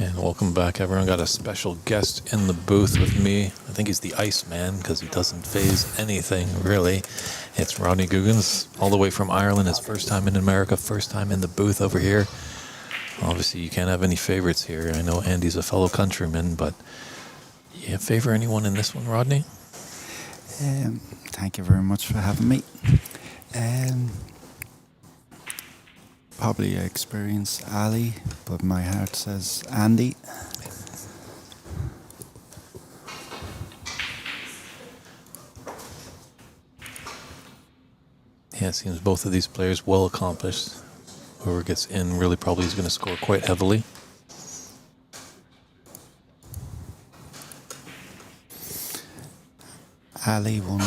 And welcome back, everyone. Got a special guest in the booth with me. I think he's the Iceman because he doesn't phase anything, really. It's Rodney Googans, all the way from Ireland. His first time in America, first time in the booth over here. Obviously, you can't have any favorites here. I know Andy's a fellow countryman, but you favor anyone in this one, Rodney? Thank you very much for having me. Probably experience Ali, but my heart says Andy. Yeah, it seems both of these players well accomplished. Whoever gets in really probably is going to score quite heavily. Ali won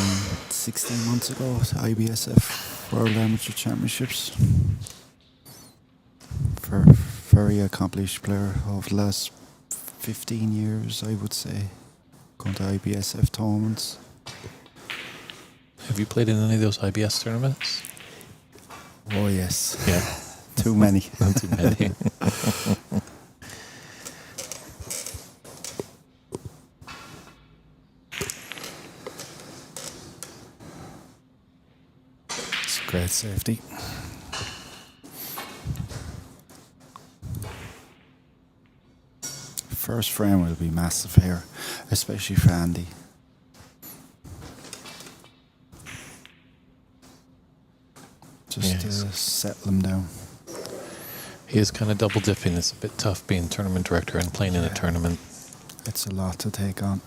16 months ago at IBSF World Amateur Championships. Very accomplished player of the last 15 years, I would say, going to IBSF tournaments. Have you played in any of those IBS tournaments? Oh yes. Yeah. Too many. Too many. It's great safety. First frame will be massive here, especially for Andy. Just to settle him down. He is kind of double dipping. It's a bit tough being tournament director and playing in a tournament. It's a lot to take on.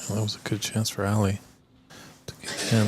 Well, that was a good chance for Ali to get in.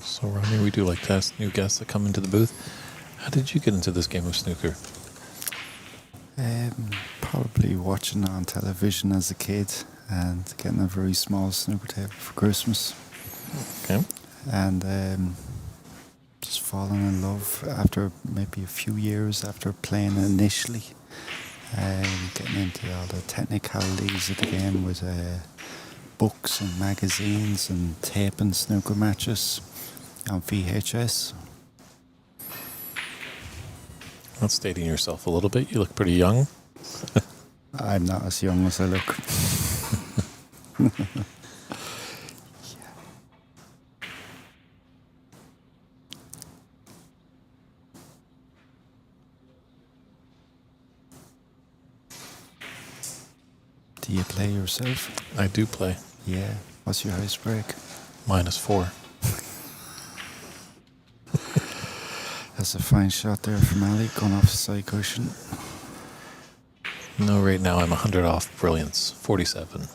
So, Ronnie, we do like to ask new guests that come into the booth. How did you get into this game of snooker? Probably watching on television as a kid and getting a very small snooker table for Christmas. Okay. And just falling in love after maybe a few years after playing initially. Getting into all the technicalities of the game with books and magazines and taping snooker matches on VHS. Not stating yourself a little bit. You look pretty young. I'm not as young as I look. Do you play yourself? I do play. Yeah. What's your highest break? -4. That's a fine shot there from Ali, going off the side cushion. No, right now I'm 100 off brilliance. 47.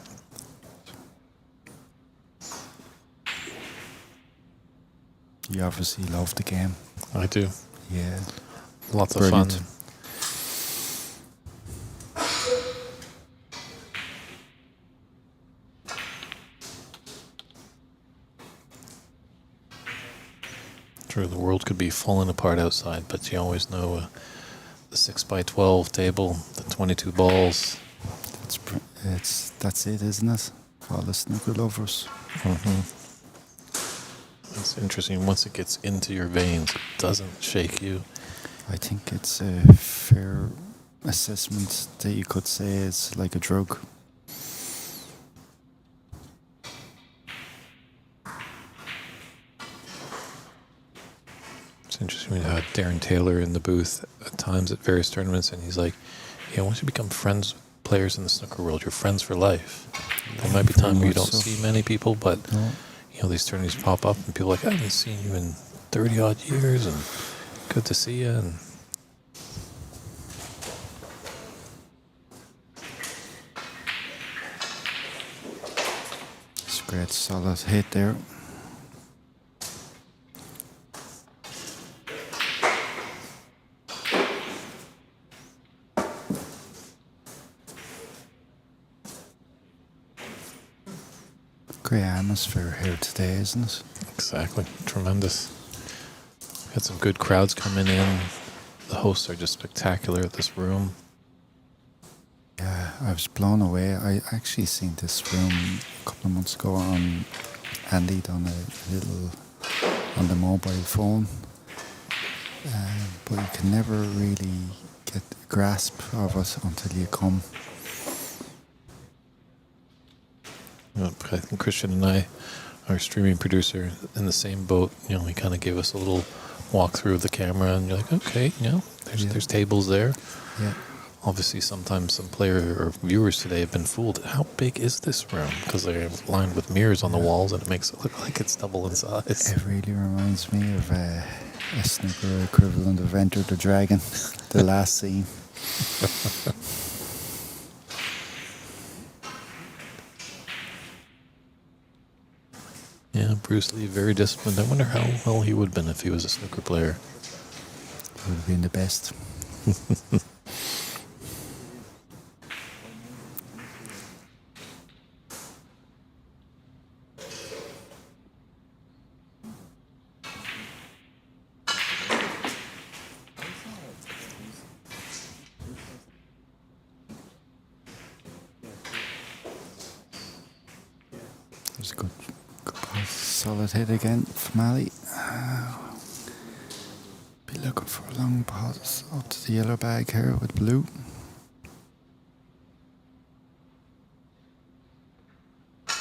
You obviously love the game. I do. Yeah. Lots Brilliant. of fun. True, the world could be falling apart outside, but you always know the 6x12 table, the 22 balls. That's it, isn't it? For all the snooker lovers. Mm-hmm. It's interesting. Once it gets into your veins, it doesn't shake you. I think it's a fair assessment that you could say it's like a drug. It's interesting. We had Darren Taylor in the booth at times at various tournaments, and he's like, yeah, once you become friends with players in the snooker world, you're friends for life. There might be time where you don't see many people, but you know, these tournaments pop up and people are like, I haven't seen you in 30 odd years, and good to see you. And it's a great solid hit there. Great atmosphere here today, isn't it? exactly, tremendous. We had some good crowds coming in. The hosts are just spectacular at this room. Yeah, I was blown away. I actually seen this room a couple of months ago on Andy done a little on the mobile phone, but you can never really get a grasp of it until you come. I think Christian and I, our streaming producer, in the same boat. You know, he kind of gave us a little walkthrough of the camera, and you're like, okay, there's tables there. Yeah. Obviously, sometimes some player or viewers today have been fooled. How big is this room? Because they're lined with mirrors on the walls, and it makes it look like it's double in size. It really reminds me of a snooker equivalent of Enter the Dragon, the last scene. Yeah, Bruce Lee, very disciplined. I wonder how well he would have been if he was a snooker player. He would have been the best. It was a good pass. Solid hit again from Ali. Be looking for a long pass up to the yellow bag here with blue. A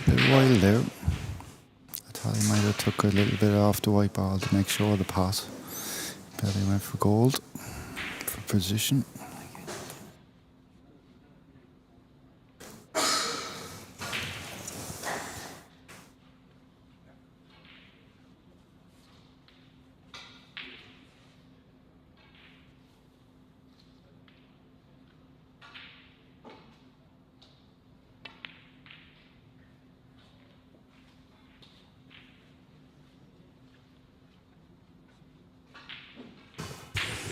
bit wild there. I thought he might have took a little bit off the white ball to make sure of the pass. But he went for gold, for position.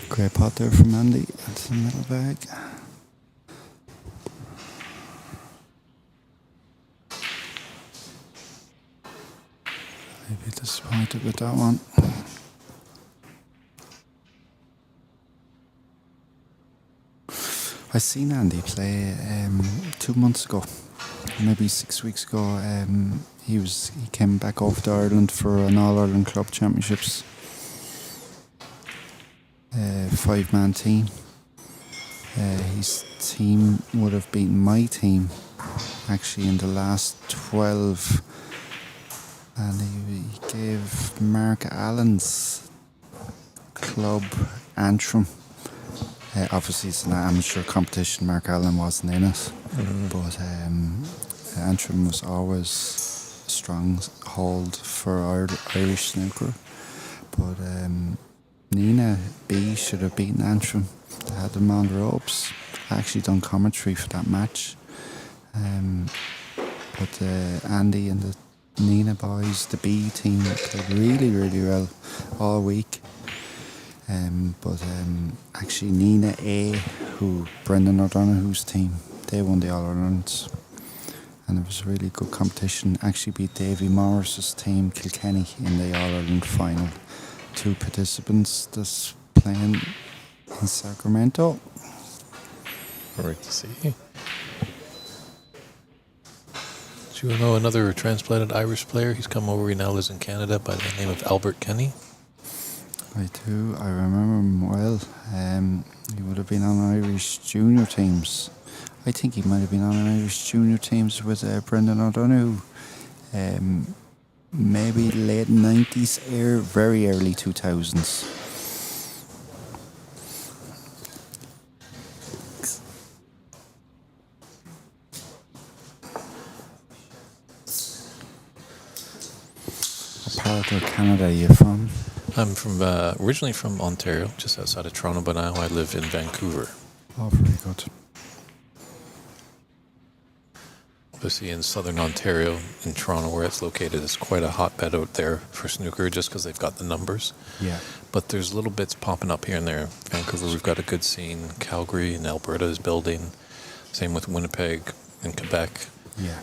Great pot there from Andy into the middle bag. Maybe disappointed with that one. I seen Andy play 2 months ago, maybe 6 weeks ago. He came back over to Ireland for an All-Ireland Club Championships. 5-man team. His team would have beaten my team actually in the last 12, and he gave Mark Allen's club Antrim. Obviously it's an amateur competition, Mark Allen wasn't in it, but Antrim was always a strong hold for Irish snooker, but Nina B should have beaten Antrim. They had them on the ropes. I actually done commentary for that match. But Andy and the Nina boys, the B team, played really, really well all week. But actually Nina A, Brendan O'Donoghue's team, they won the All-Irelands. And it was a really good competition. Actually beat Davy Morris's team, Kilkenny, in the All-Ireland final. 2 participants that's playing in Sacramento. Great to see. Do you know another transplanted Irish player? He's come over. He now lives in Canada by the name of Albert Kenny. I do. I remember him well. He would have been on Irish junior teams. I think he might have been on Irish junior teams with Brendan O'Donoghue. Maybe late 90s, very early 2000s. part of Canada are you from? I'm from originally from Ontario, just outside of Toronto, but now I live in Vancouver. Oh, very good. Obviously in southern Ontario, in Toronto where it's located, it's quite a hotbed out there for snooker just because they've got the numbers. Yeah. But there's little bits popping up here and there. Vancouver, we've got a good scene. Calgary and Alberta is building. Same with Winnipeg and Quebec. Yeah.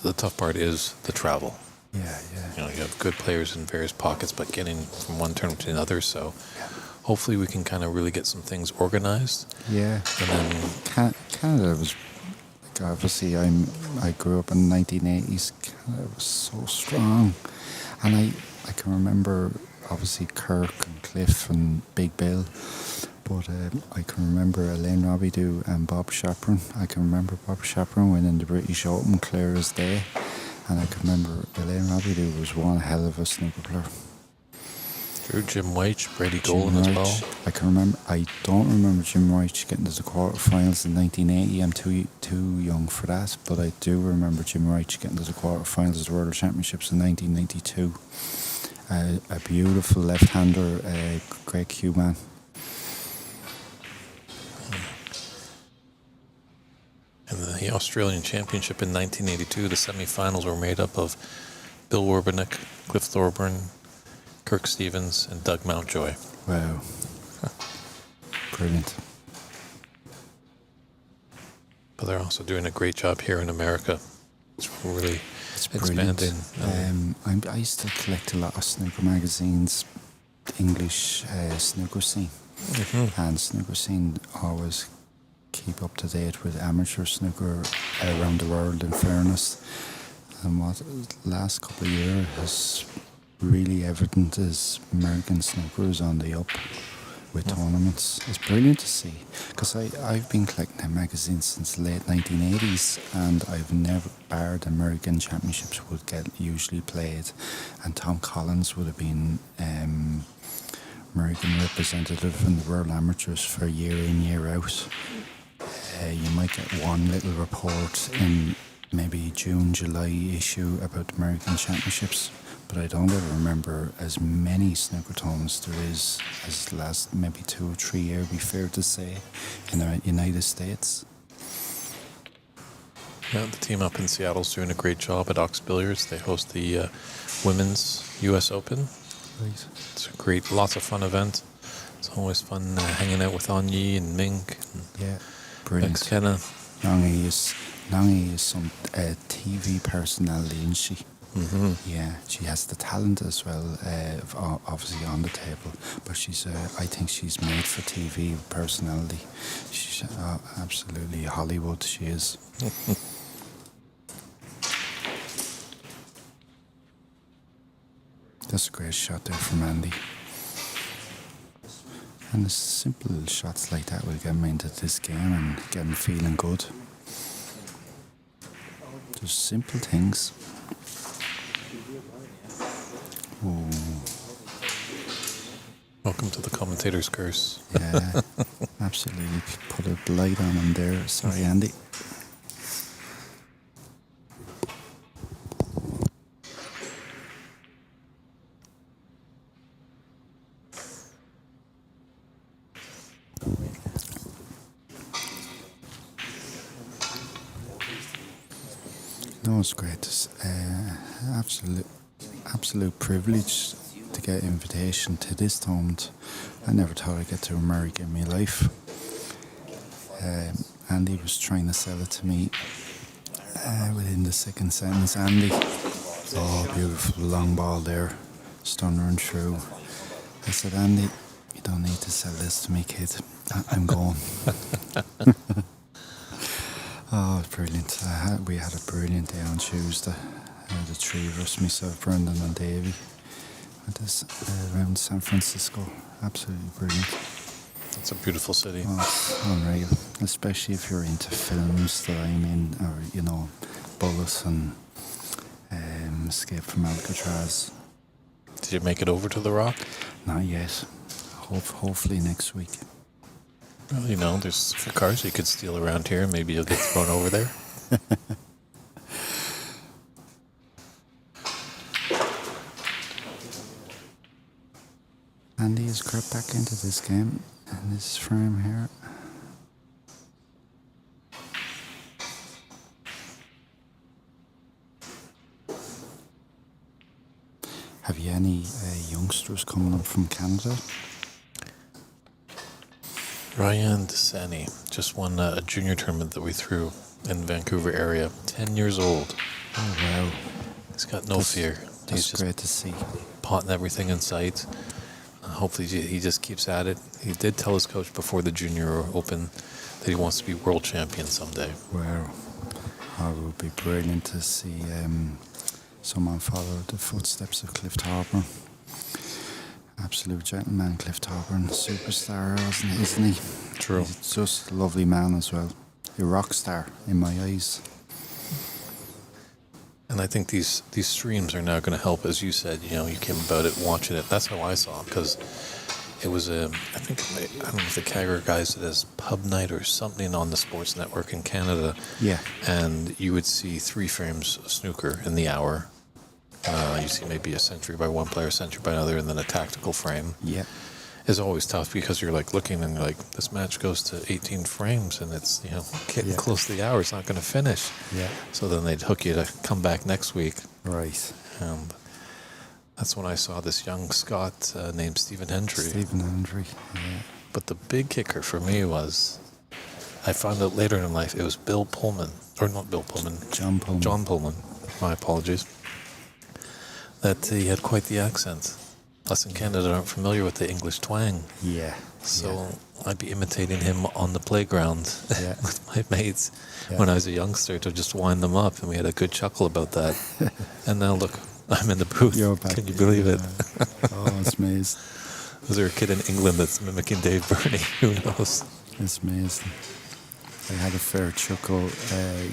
The tough part is the travel. Yeah. You know, you have good players in various pockets, but getting from one tournament to another. So hopefully we can kind of really get some things organized. Yeah. And then Canada was, like, obviously I grew up in the 1980s. Canada was so strong. And I can remember, obviously, Kirk and Cliff and Big Bill. But I can remember Elaine Robidoux and Bob Chaperon. I can remember Bob Chaperon winning the British Open clear as day. And I can remember Elaine Robidoux was one hell of a snooker player. Drew, Jim White, Brady Dolan as well. I don't remember Jim White getting to the quarterfinals in 1980. I'm too young for that, but I do remember Jim White getting to the quarterfinals of the World Championships in 1992. A beautiful left-hander, Greg Human. In the Australian Championship in 1982, the semi-finals were made up of Bill Werbeniuk, Cliff Thorburn, Kirk Stevens, and Doug Mountjoy. Wow. Brilliant. But they're also doing a great job here in America. It's really expanding. I used to collect a lot of snooker magazines, English snooker scene. Mm-hmm. And snooker scene always keep up to date with amateur snooker around the world, in fairness. And what the last couple of years has really evident is American snooker is on the up with tournaments. It's brilliant to see, because I've been collecting magazines since the late 1980s, and I've never, barred American championships would get usually played, and Tom Collins would have been American representative in the World Amateurs for year in, year out. You might get one little report in maybe June, July issue about American championships, but I don't ever remember as many snooker tournaments there is as the last maybe 2 or 3 years, be fair to say, in the United States. Yeah, the team up in Seattle's doing a great job at Ox Billiards. They host the Women's US Open. Right. It's a great, lots of fun event. It's always fun hanging out with Anyi and Mink. Yeah, brilliant. Kenna. Nangi is some TV personality, isn't she? Mm-hmm. Yeah, she has the talent as well, obviously on the table. But I think she's made for TV personality. She's absolutely Hollywood. She is. That's a great shot there from Andy. And the simple shots like that will get him into this game and get him feeling good. Just simple things. Ooh. Welcome to the commentator's curse. Yeah, absolutely. Put a light on him there. Sorry, Andy. No, it's great. It's absolute privilege to get invitation to this tournament. I never thought I'd get to America in my life. Andy was trying to sell it to me within the second sentence. Andy, oh, beautiful long ball there, stunner and through. I said, Andy, you don't need to sell this to me, kid. I'm going. Oh, brilliant. We had a brilliant day on Tuesday. The three of us, myself, Brendan and Davey, went around San Francisco. Absolutely brilliant. It's a beautiful city. Oh, it's unreal. Especially if you're into films that I'm in, or, Bullet and Escape from Alcatraz. Did you make it over to the Rock? Not yet. Hopefully next week. Well, there's cars you could steal around here. Maybe you'll get thrown over there. Andy has crept back into this game in this frame here. Have you any youngsters coming up from Canada? Ryan Desani just won a junior tournament that we threw in Vancouver area. 10 years old. Oh, wow. He's got no fear. That's He's great to see. potting everything in sight. Hopefully he just keeps at it. He did tell his coach before the junior open that he wants to be world champion someday. Wow. Oh, it would be brilliant to see someone follow the footsteps of Cliff Tarburn. Absolute gentleman, Cliff Tarburn. Superstar, isn't he? True. He's just a lovely man as well. A rock star in my eyes. And I think these streams are now going to help, as you said. You know, you came about it, watching it. That's how I saw it, because it was I don't know if the Kagger guys did as pub night or something on the sports network in Canada. Yeah. And you would see 3 frames of snooker in the hour. You see maybe a century by one player, a century by another, and then a tactical frame. Yeah. It's always tough because you're like looking and you're like, this match goes to 18 frames and it's, you know, getting close to the hour. It's not going to finish. Yeah. So then they'd hook you to come back next week. Right. And that's when I saw this young Scot named Stephen Hendry. Stephen Hendry, yeah. But the big kicker for me was, I found out later in life, it was Bill Pullman, or not Bill Pullman. John Pullman. John Pullman. My apologies. That he had quite the accent. Us in Canada aren't familiar with the English twang. Yeah. So I'd be imitating him on the playground with my mates when I was a youngster to just wind them up, and we had a good chuckle about that. And now look, I'm in the booth. You're back. Can you believe it? Oh, it's amazing. Was there a kid in England that's mimicking Dave Burney? Who knows? It's amazing. I had a fair chuckle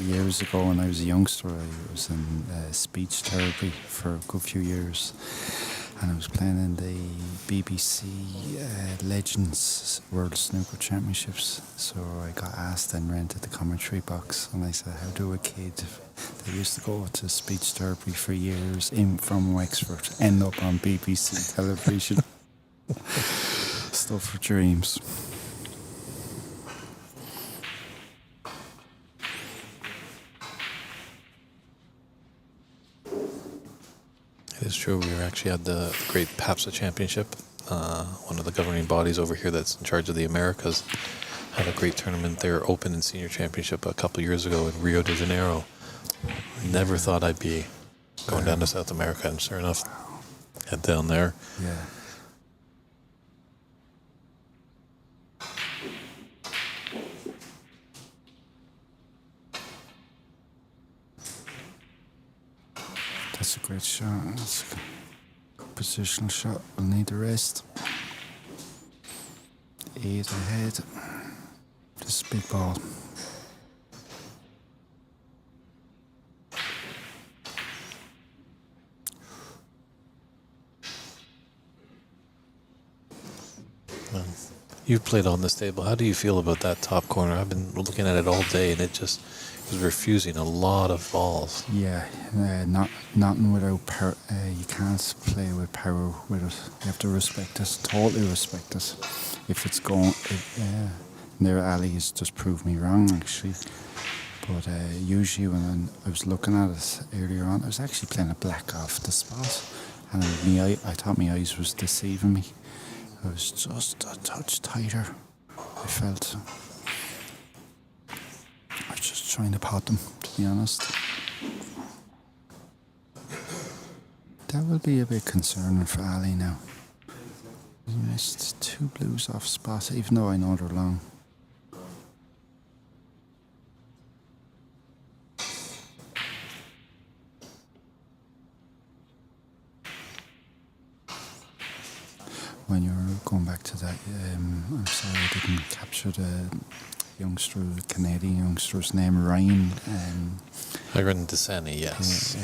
years ago when I was a youngster. I was in speech therapy for a good few years. And I was playing in the BBC Legends World Snooker Championships. So I got asked and rented the commentary box. And I said, how do a kid that used to go to speech therapy for years from Wexford end up on BBC television? Stuff for dreams. It is true. We were actually at the great PABSA Championship. One of the governing bodies over here that's in charge of the Americas had a great tournament there, Open and Senior Championship, a couple of years ago in Rio de Janeiro. Never thought I'd be going down to South America, and sure enough, head down there. Yeah. That's a great shot. That's a good positional shot. We'll need the rest. 8 ahead. This is a big ball. Well, you've played on this table. How do you feel about that top corner? I've been looking at it all day, and it just was refusing a lot of balls. Yeah, nothing without power. You can't play with power with it. You have to respect it, totally respect it. If it's going, their alley has just proved me wrong, actually. But usually when I was looking at it earlier on, I was actually playing a black off the spot, and I thought my eyes was deceiving me. I was just a touch tighter, I felt. I was just trying to pot them, to be honest. That will be a bit concerning for Ali now. He missed 2 blues off spot, even though I know they're long. When you were going back to that, I'm sorry I didn't capture the youngster, Canadian youngster's name, Ryan. Ryan Desani, yes.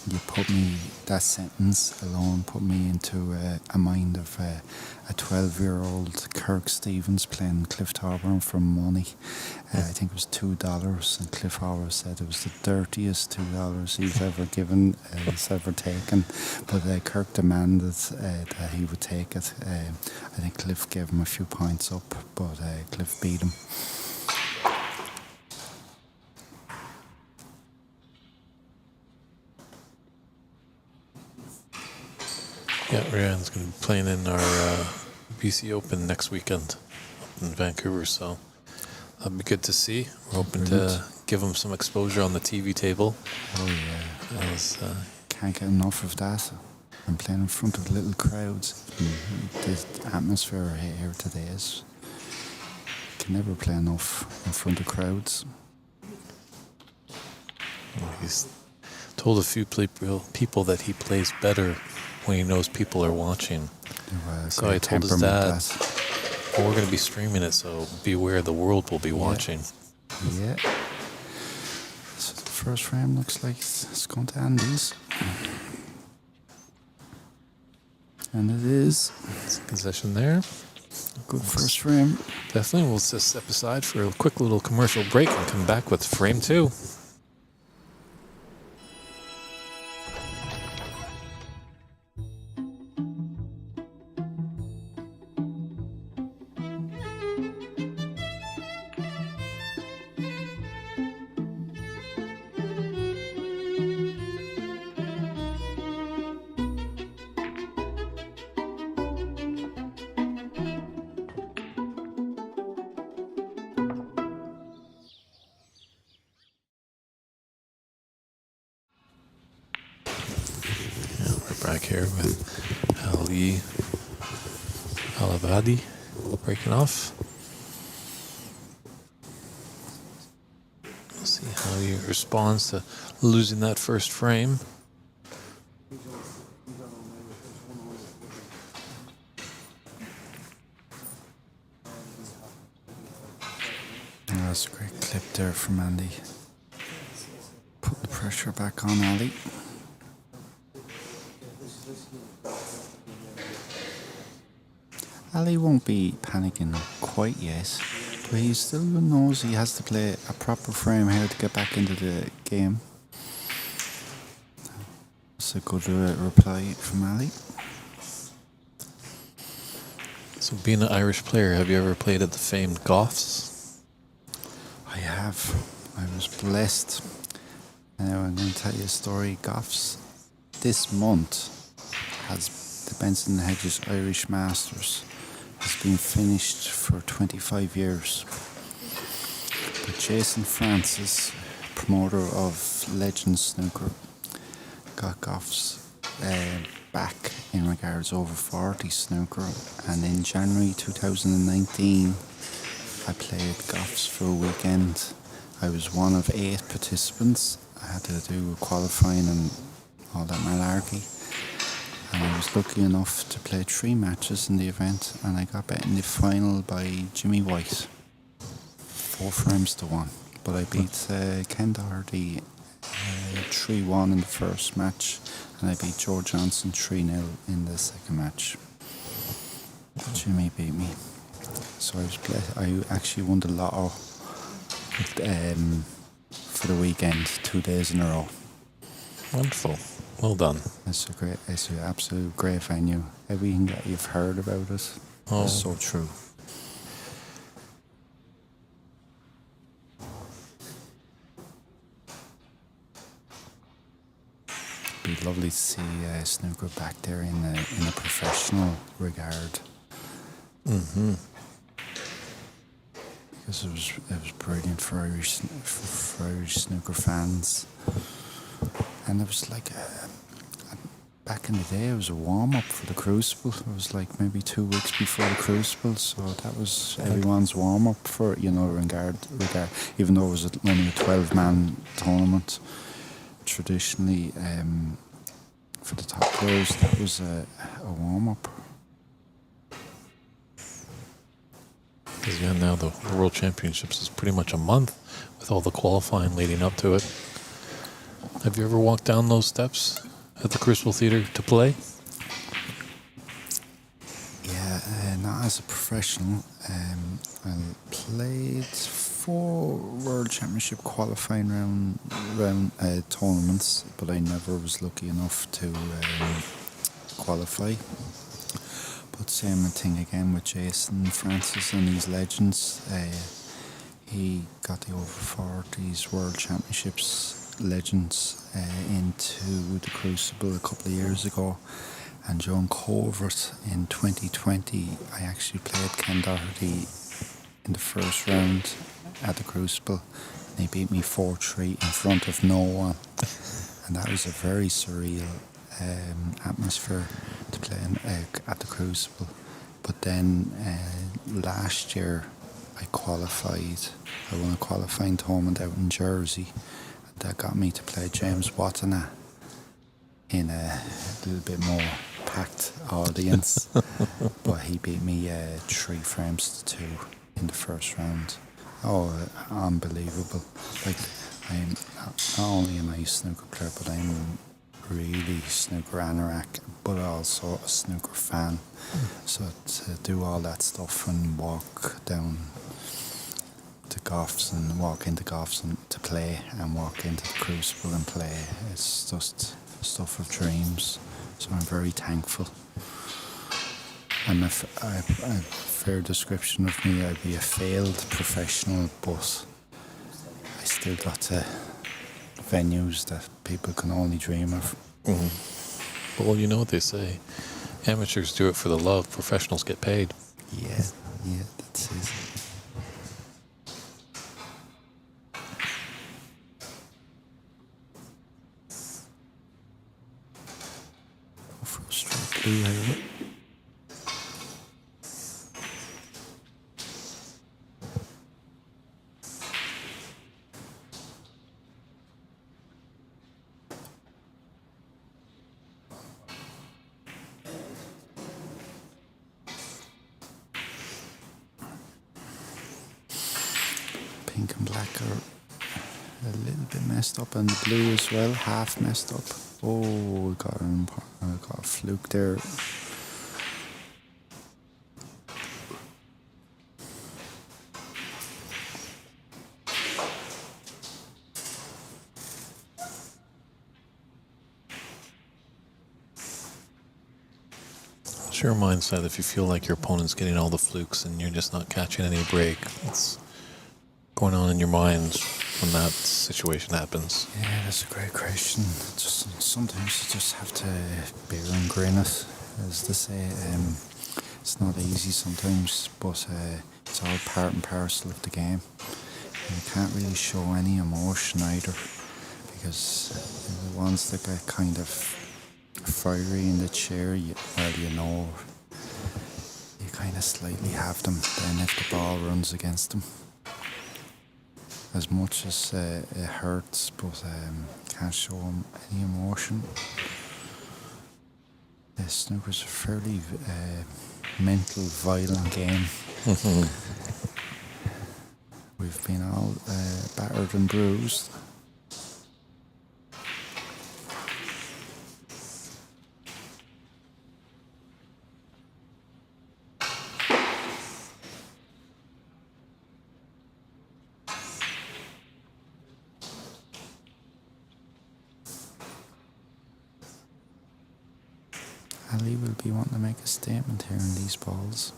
You put me, that sentence alone put me into a mind of a 12-year-old Kirk Stevens playing Cliff Thorburn for money. I think it was $2, and Cliff always said it was the dirtiest $2 he's ever given, he's ever taken. But Kirk demanded that he would take it. I think Cliff gave him a few points up, but Cliff beat him. Yeah, Ryan's going to be playing in our BC Open next weekend up in Vancouver, so that'll be good to see. We're hoping to give him some exposure on the TV table. Oh, yeah. Can't get enough of that. I'm playing in front of little crowds. The atmosphere here today is... Can never play enough in front of crowds. Well, he's told a few people that he plays better when he knows people are watching. So I told his dad, we're going to be streaming it, so beware, the world will be watching. Yeah. So the first frame looks like it's going to Andy's. And it is. It's possession there. Good first frame. Definitely. We'll just step aside for a quick little commercial break and come back with frame 2. Back here with Ali Alavadi breaking off. We'll see how he responds to losing that first frame. That's a great clip there from Andy. Put the pressure back on Ali. Ali won't be panicking quite yet, but he still knows he has to play a proper frame here to get back into the game. That's a good reply from Ali. So being an Irish player, have you ever played at the famed Goffs? I have. I was blessed. Now I'm going to tell you a story. Goffs this month has the Benson Hedges Irish Masters. Has been finished for 25 years. But Jason Francis, promoter of Legends Snooker, got Goffs back in regards over 40 snooker, and in January 2019 I played Goffs for a weekend. I was one of 8 participants. I had to do qualifying and all that malarkey. And I was lucky enough to play 3 matches in the event, and I got beaten in the final by Jimmy White, 4 frames to 1. But I beat Ken Doherty 3-1 in the first match, and I beat Joe Johnson 3-0 in the second match. Jimmy beat me. So I was blessed. I actually won the lotto for the weekend, 2 days in a row. Wonderful. Well done. It's an absolute great venue. Everything that you've heard about it is so true. It'd be lovely to see snooker back there in a professional regard. Mm-hmm. Because it was brilliant for Irish snooker fans. And it was like back in the day, it was a warm-up for the Crucible. It was like maybe 2 weeks before the Crucible, so that was everyone's warm-up for, regard. Even though it was only a 12-man tournament, traditionally, for the top players, that was a warm-up. Because now the World Championships is pretty much a month with all the qualifying leading up to it. Have you ever walked down those steps at the Crucible Theatre to play? Yeah, not as a professional. I played 4 World Championship qualifying round tournaments, but I never was lucky enough to qualify. But same thing again with Jason Francis and these legends. He got the over 40s World Championships legends into the Crucible a couple of years ago. And John Covert in 2020, I actually played Ken Doherty in the first round at the Crucible. And he beat me 4-3 in front of no one. And that was a very surreal atmosphere to play at the Crucible. But then last year I qualified. I won a qualifying tournament out in Jersey. And that got me to play James Watana in a little bit more packed audience. But he beat me 3 frames to 2 in the first round. Oh, unbelievable. Like, I'm not only am I a snooker player, but I'm really snooker anorak, but also a snooker fan. So to do all that stuff and walk down to golfs and walk into golfs and to play and walk into the Crucible and play, it's just stuff of dreams. So I'm very thankful. I'm a fair description of me. I'd be a failed professional, but I still got to venues that people can only dream of. Mm-hmm. Well, you know what they say. Amateurs do it for the love. Professionals get paid. Yeah, that's it. Go for a straight blue here. Pink and black are a little bit messed up, and the blue as well, half messed up. Oh, we got a fluke there. It's your mindset if you feel like your opponent's getting all the flukes and you're just not catching any break. What's going on in your mind when that situation happens? Yeah, that's a great question. Just sometimes you just have to bear and grin it, as they say. It's not easy sometimes, but it's all part and parcel of the game. And you can't really show any emotion either, because the ones that get kind of fiery in the chair, you know, you kind of slightly have them. Then if the ball runs against them, as much as it hurts, but can't show them any emotion. Snooker's a fairly mental, violent game. We've been all battered and bruised. Ali will be wanting to make a statement here in these balls.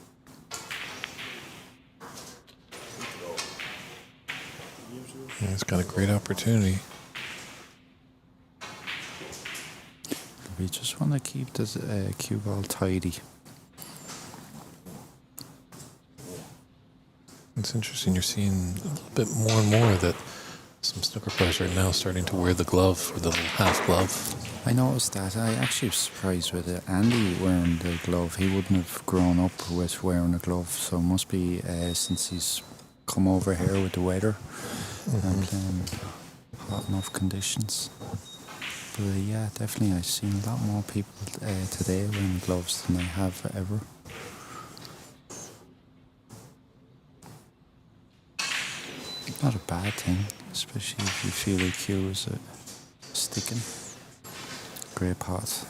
Yeah, he's got a great opportunity. We just want to keep this cue ball tidy. It's interesting. You're seeing a little bit more and more that some snooker players are now starting to wear the glove, or the little half glove. I noticed that. I actually was surprised with it. Andy wearing the glove. He wouldn't have grown up with wearing a glove, so it must be since he's come over here with the weather and playing hot enough conditions. But yeah, definitely I've seen a lot more people today wearing gloves than I have ever. Not a bad thing, especially if you feel the cue is it. sticking. Great pot.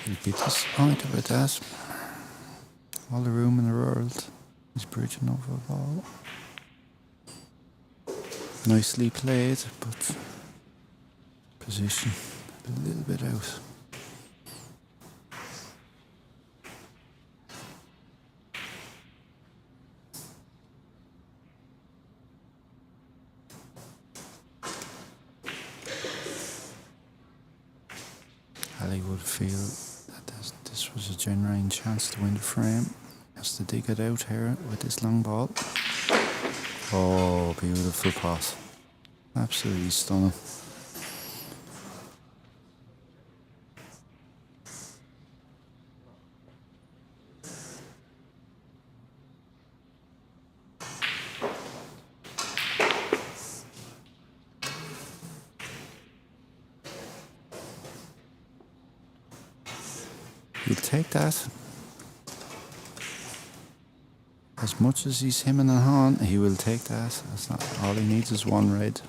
He'd be disappointed with that. All the room in the world. He's bridging over a ball. Nicely played, but position a little bit out. Ali would feel that this was a genuine chance to win the frame. He has to dig it out here with this long ball. Oh, beautiful pot. Absolutely stunning. He'll take that. As much as he's hemming and hawing, he will take that. That's not all he needs is one red.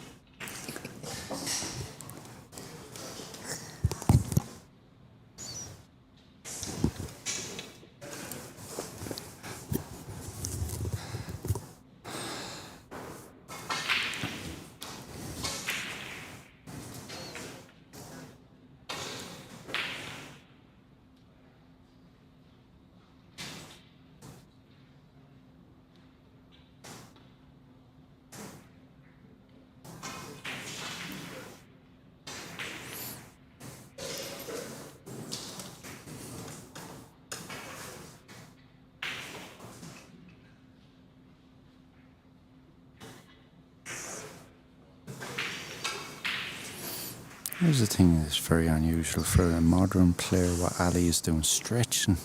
Here's the thing that's very unusual for a modern player, what Ali is doing, stretching,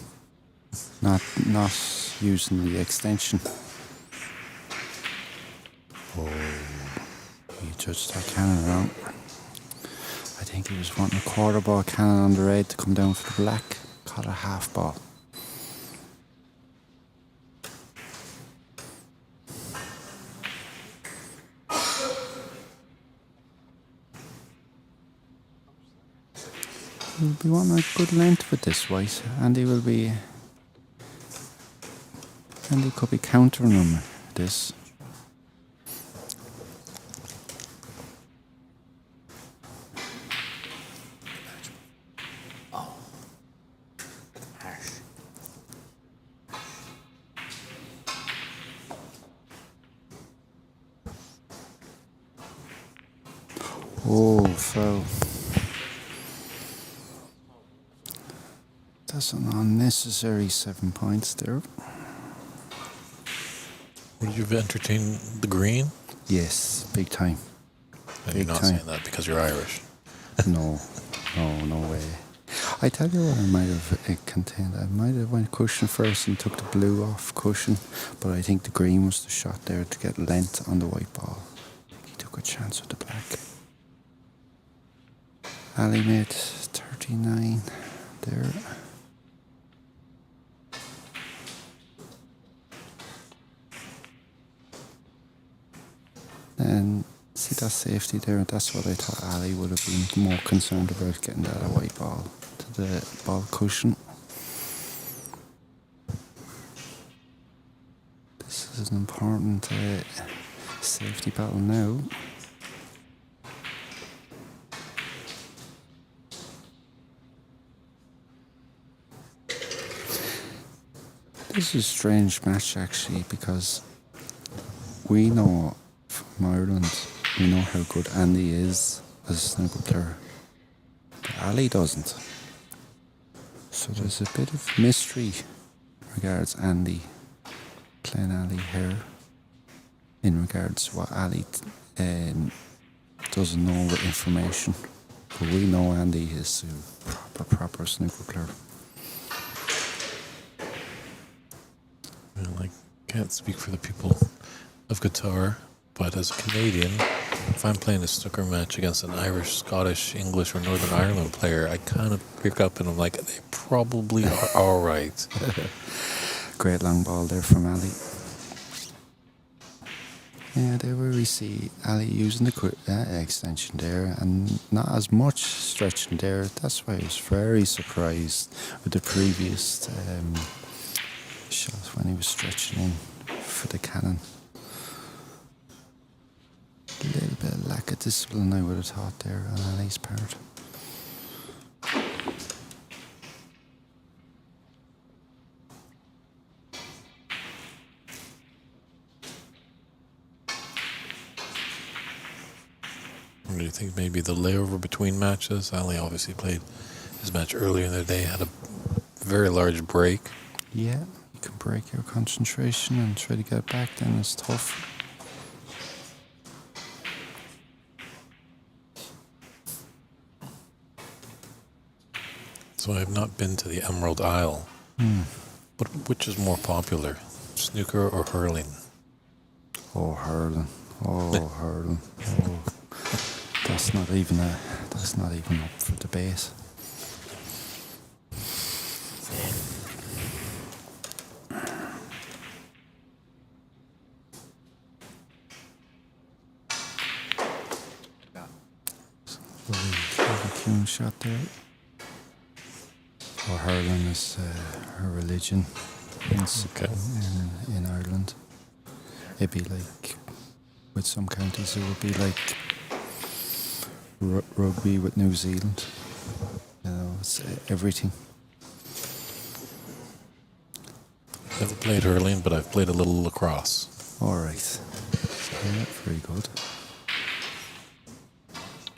not using the extension. Oh, he judged that cannon wrong. I think he was wanting a quarter ball cannon on the red to come down for the black. Caught a half ball. He'll be wanting a good length with this white, and he could be countering him with this. Oh, foul. That's an unnecessary 7 points there. Would you have entertained the green? Yes, big time. And you're not saying that because you're Irish. No way. I tell you what, I might have contained. I might have went cushion first and took the blue off cushion, but I think the green was the shot there to get length on the white ball. He took a chance with the black. Ali made 39 there. And see that safety there, that's what I thought Ali would have been more concerned about, getting that white ball to the ball cushion. This is an important safety battle now. This is a strange match actually, because we know from Ireland, we know how good Andy is as a snooker player, but Ali doesn't. So there's a bit of mystery regards Andy playing Ali here, in regards to what Ali doesn't know with information. But we know Andy is a proper snooker player. Well, I can't speak for the people of Qatar, but as a Canadian, if I'm playing a snooker match against an Irish, Scottish, English, or Northern Ireland player, I kind of pick up and I'm like, they probably are all right. Great long ball there from Ali. Yeah, there we see Ali using the extension there and not as much stretching there. That's why I was very surprised with the previous shot when he was stretching in for the cannon. A little bit of lack of discipline, I would have thought, there on Ali's part. Do you think maybe the layover between matches? Ali obviously played his match earlier in the day, had a very large break. Yeah, you can break your concentration and try to get back, then it's tough. So I have not been to the Emerald Isle. But which is more popular, snooker or hurling? Oh, hurling. Oh, hurling. Oh. That's not even up for debate. Cue shot there. Or hurling is a religion in Ireland. It'd be like, with some counties, it would be like rugby with New Zealand. You know, it's everything. Never played hurling, but I've played a little lacrosse. All right. Yeah, very good.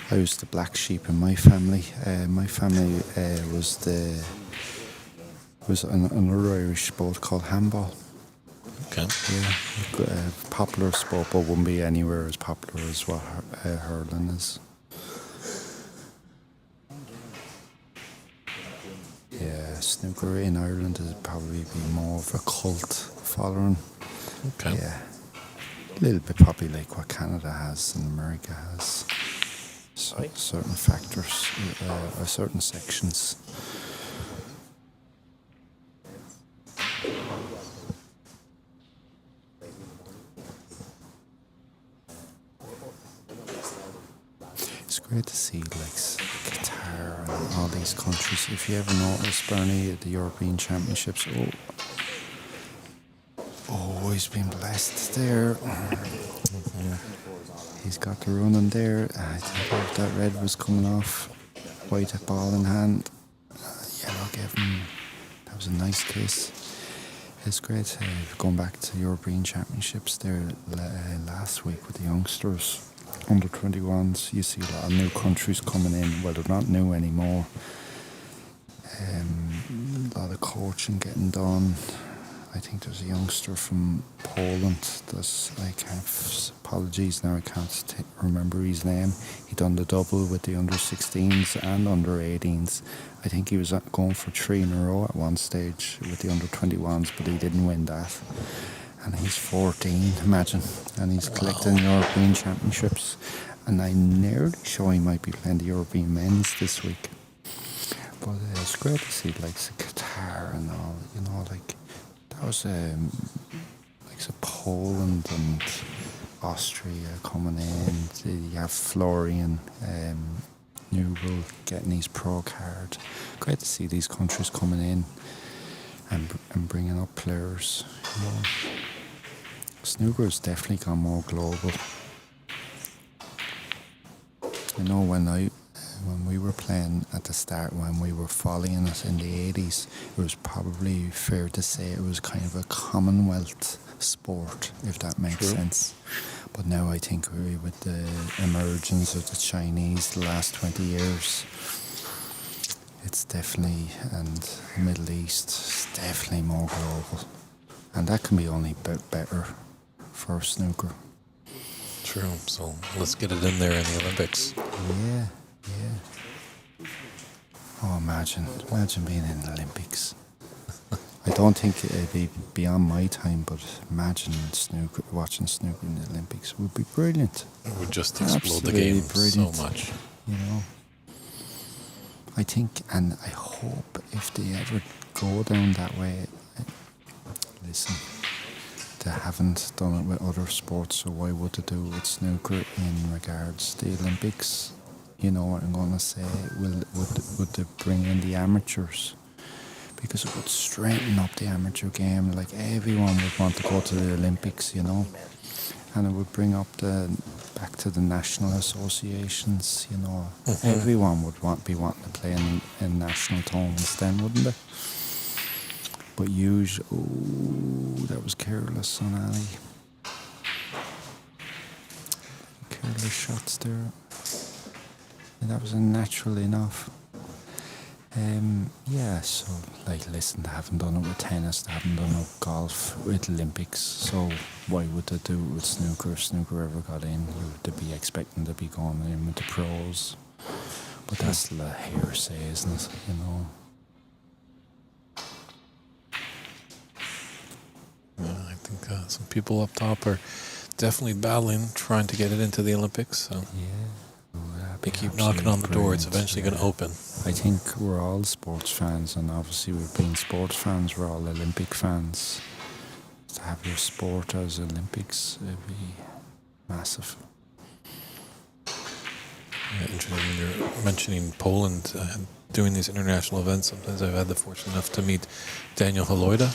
I was the black sheep in my family. My family was another Irish sport called handball. Okay. Yeah, popular sport, but wouldn't be anywhere as popular as what hurling is. Yeah, snooker in Ireland is probably be more of a cult following. Okay. Yeah, a little bit probably like what Canada has and America has. Certain factors, or certain sections. It's great to see like Qatar and all these countries. If you ever notice, Burney, at the European Championships, he's been blessed there. He's got the running there. I think if that red was coming off, white ball in hand, yellow gave him. That was a nice kiss. It's great going back to European Championships there last week with the youngsters. Under 21s, you see a lot of new countries coming in. Well, they're not new anymore. A lot of coaching getting done. I think there's a youngster from Poland. Apologies now, I can't remember his name. He done the double with the under 16s and under 18s. I think he was going for 3 in a row at one stage with the under 21s, but he didn't win that. And he's 14, imagine. And he's collecting European Championships. And I'm nearly sure he might be playing the European men's this week. But it's great to see like Qatar and all, you know, like that was Poland and Austria coming in. You have Florian Newell getting his pro card. Great to see these countries coming in and bringing up players. You know. Snooker has definitely gone more global. I know when we were playing at the start, when we were following it in the 80s, it was probably fair to say it was kind of a Commonwealth sport, if that makes sense. But now I think with the emergence of the Chinese the last 20 years, it's definitely, and the Middle East, it's definitely more global. And that can be only better for snooker. True, so let's get it in there in the Olympics. Yeah. Oh, imagine being in the Olympics. I don't think it'd be beyond my time, but imagine watching snooker in the Olympics would be brilliant. It would just explode the Absolutely game brilliant. so much. You know, I think, and I hope if they ever go down that way, listen, they haven't done it with other sports, so why would they do it with snooker in regards to the Olympics? You know what I'm going to say? Would they bring in the amateurs? Because it would straighten up the amateur game. Like, everyone would want to go to the Olympics, you know, and it would bring up back to the national associations, you know. Mm-hmm. Everyone would be wanting to play in national tournaments then, wouldn't they? But that was careless on Ali. Careless shots there. And that was unnatural enough. So, like, listen, they haven't done it with tennis, they haven't done it with golf, with Olympics, so why would they do it with snooker? If snooker ever got in, they'd be expecting to be going in with the pros. But that's the hearsay, isn't it? You know? Yeah, I think some people up top are definitely battling, trying to get it into the Olympics. So Yeah. they keep knocking on the door. It's eventually going to open. I think we're all sports fans, and obviously we've been sports fans, we're all Olympic fans. To have your sport as Olympics, it'd be massive. Yeah, interesting when you're mentioning Poland doing these international events. Sometimes I've had the fortune enough to meet Daniel Holoida.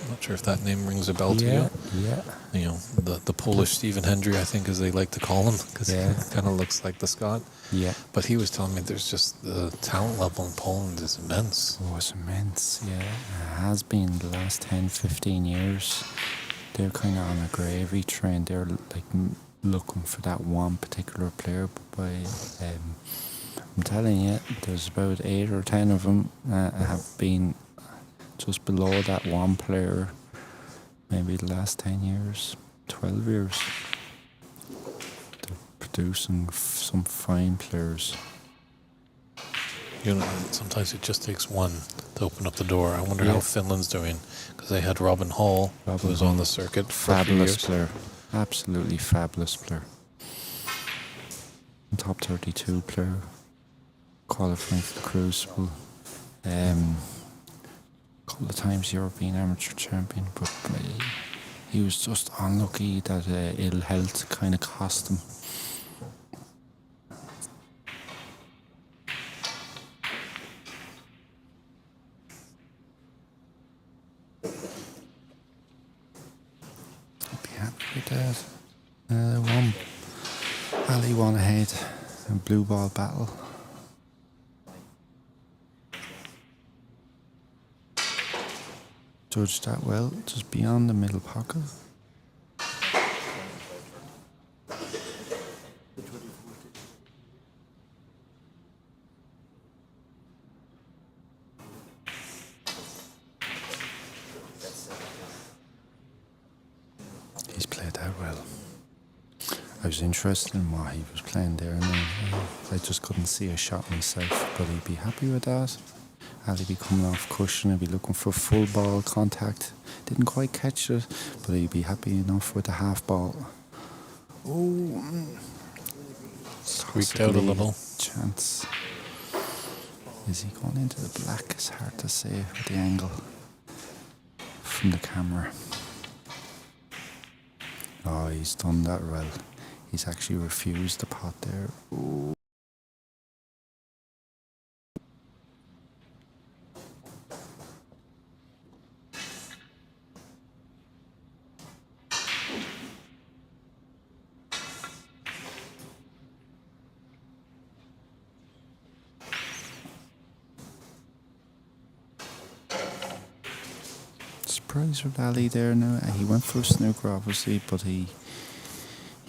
I'm not sure if that name rings a bell to you. Yeah. You know, the Polish Stephen Hendry, I think, as they like to call him, because he kind of looks like the Scot. Yeah. But he was telling me there's just the talent level in Poland is immense. Oh, it's immense, yeah. It has been the last 10, 15 years. They're kind of on a gravy train. They're like looking for that one particular player. But I'm telling you, there's about 8 or 10 of them have been just below that one player maybe the last 10 years, 12 years. They're producing some fine players. You know, sometimes it just takes one to open up the door. I wonder how Finland's doing, because they had Robin Hall, who was on the circuit for a few years. Fabulous player. Absolutely fabulous player. Top 32 player. Qualifying for the Crucible. Couple of times European amateur champion, but he was just unlucky that ill health kind of cost him. I'd be happy with that. Ali won ahead in blue ball battle. Judged that well, just beyond the middle pocket. He's played that well. I was interested in what he was playing there, and I just couldn't see a shot myself, but he'd be happy with that. Ali be coming off cushion, he'd be looking for full ball contact. Didn't quite catch it, but he'd be happy enough with the half ball. Oh, Squeaked out a little. Chance. Is he going into the black? It's hard to say with the angle from the camera. Oh, he's done that well. He's actually refused the pot there. Ooh. Surprise with Ali there now. He went for a snooker obviously, but he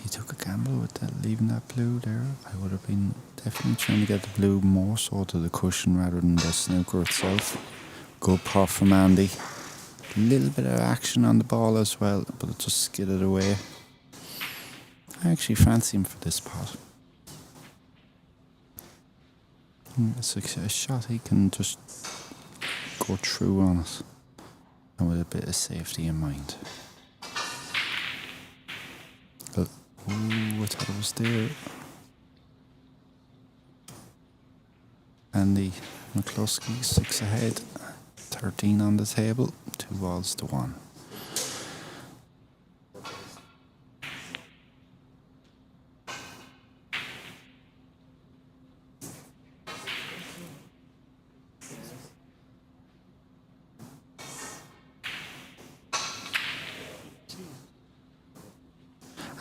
took a gamble with that, leaving that blue there. I would have been definitely trying to get the blue more so to the cushion rather than the snooker itself. Good pot from Andy. A little bit of action on the ball as well, but it just skidded away. I actually fancy him for this pot. It's a shot he can just go through on it, and with a bit of safety in mind. But, ooh, I thought it was there. Andy McCloskey, 6 ahead, 13 on the table, 2 balls to 1.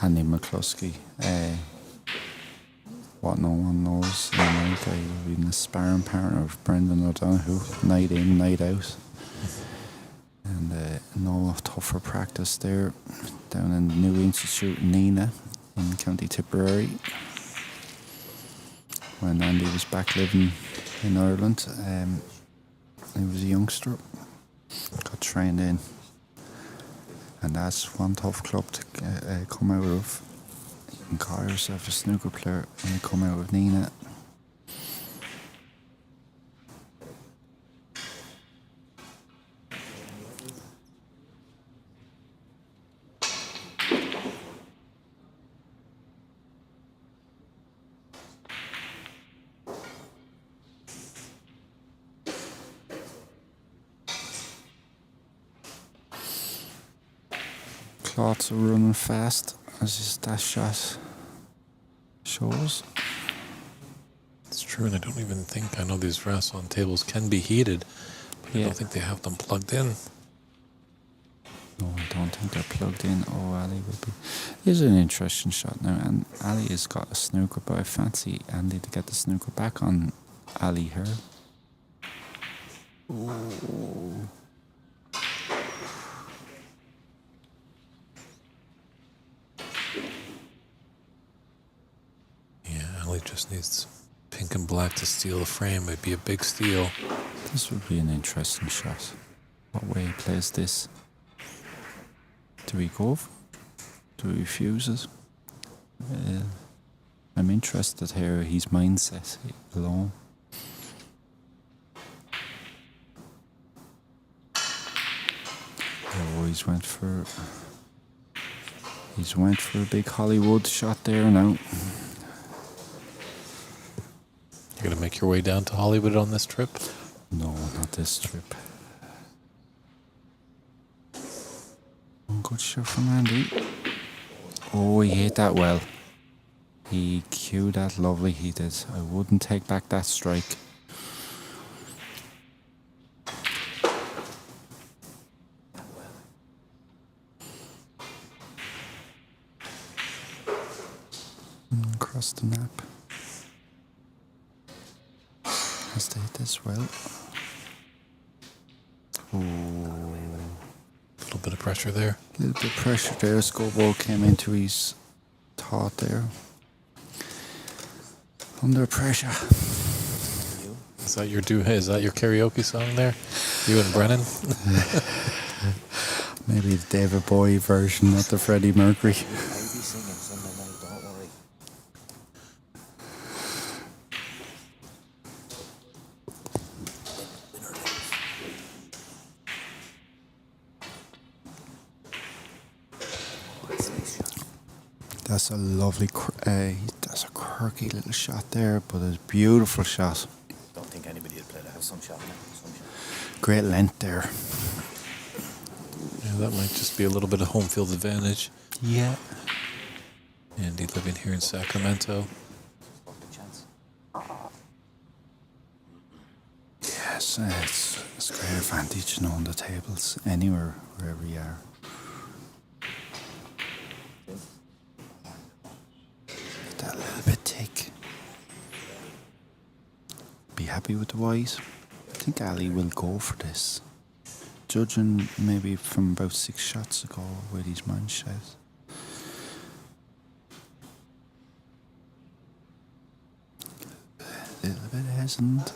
Andy McCloskey, what no one knows in America, he's been a sparring partner of Brendan O'Donoghue, night in, night out. And no tougher practice there, down in the new institute, Nina, in County Tipperary. When Andy was back living in Ireland, he was a youngster, got trained in. And that's one tough club to come out of. You can call yourself a snooker player when you come out of Nina. Clots are running fast, as his dash shot shows. It's true, and I don't even think, I know these rests on tables can be heated, but I don't think they have them plugged in. No, I don't think they're plugged in. Oh, Ali will be. Here's an interesting shot now, and Ali has got a snooker, but I fancy Andy to get the snooker back on Ali here. Ooh. Just needs pink and black to steal the frame. It'd be a big steal. This would be an interesting shot. What way he plays this? Do we go? Do we refuse it? I'm interested here. His mindset alone. Oh, he's went for a big Hollywood shot there now. You're going to make your way down to Hollywood on this trip? No, not this trip. One good shot from Andy. Oh, he hit that well. He cued that lovely, he did. I wouldn't take back that strike. Across the nap. Has they hit this well? Oh. A little bit of pressure there. A little bit of pressure there. Scoreboard came into his thought there. Under pressure. Is that your is that your karaoke song there? You and Brennan? Maybe the David Bowie version, not the Freddie Mercury. That's a lovely, that's a quirky little shot there, but it's a beautiful shot. Don't think anybody would play that. Have some shot. Great length there. Yeah, that might just be a little bit of home field advantage. Yeah. Andy living here in Sacramento. Yes, it's a great advantage knowing the tables anywhere, wherever you are. That little bit tick. Be happy with the white. I think Ali will go for this. Judging maybe from about 6 shots ago with his man shot. A little bit hesitant.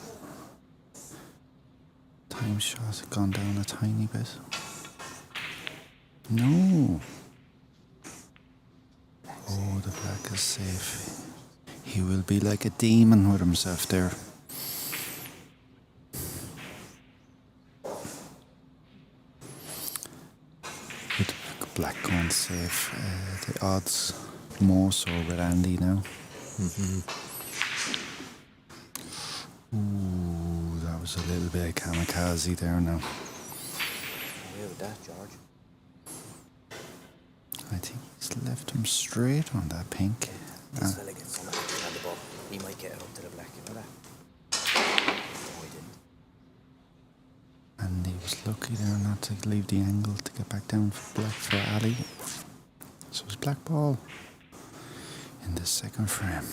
Time shot gone down a tiny bit. No. Oh, the black is safe. He will be like a demon with himself there. black going safe. The odds more so with Andy now. Ooh, that was a little bit of kamikaze there now. Where with that, George? I think he's left him straight on that pink. This fella gets some action on the ball. He might get it up to the black, you know that? No, he didn't. And he was lucky there not to leave the angle to get back down for black for Ali. So it's black ball in the second frame.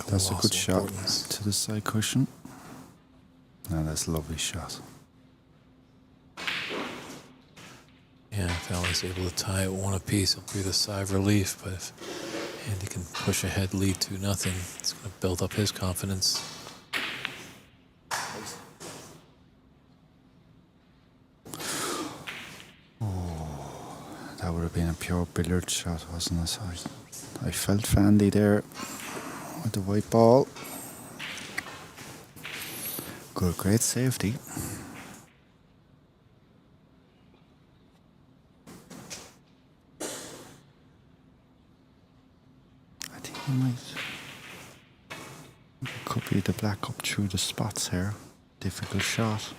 That's a good shot to the side cushion. Now that's a lovely shot. Yeah, if Ali's able to tie it one apiece, it'll breathe a sigh of relief. But if Andy can push ahead, lead 2-0, it's going to build up his confidence. Nice. That would have been a pure billiard shot, wasn't it? I felt Fandy there with the white ball. Good, great safety. I think he might. It could be the black up through the spots here. Difficult shot.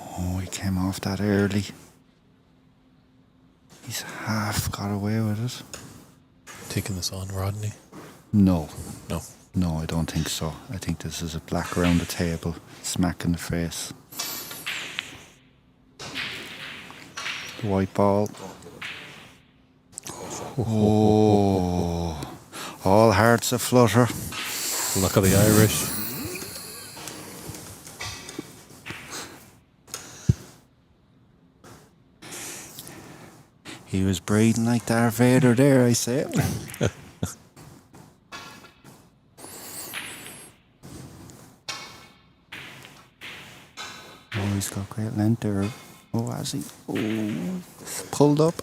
Oh, he came off that early. He's half got away with it. Taking this on, Rodney? No. No. No, I don't think so. I think this is a black around the table, smack in the face. The white ball. Oh, all hearts aflutter. Luck of the Irish. He was breathing like Darth Vader there, I say. Oh, he's got great length there. Oh, has he? Oh, pulled up.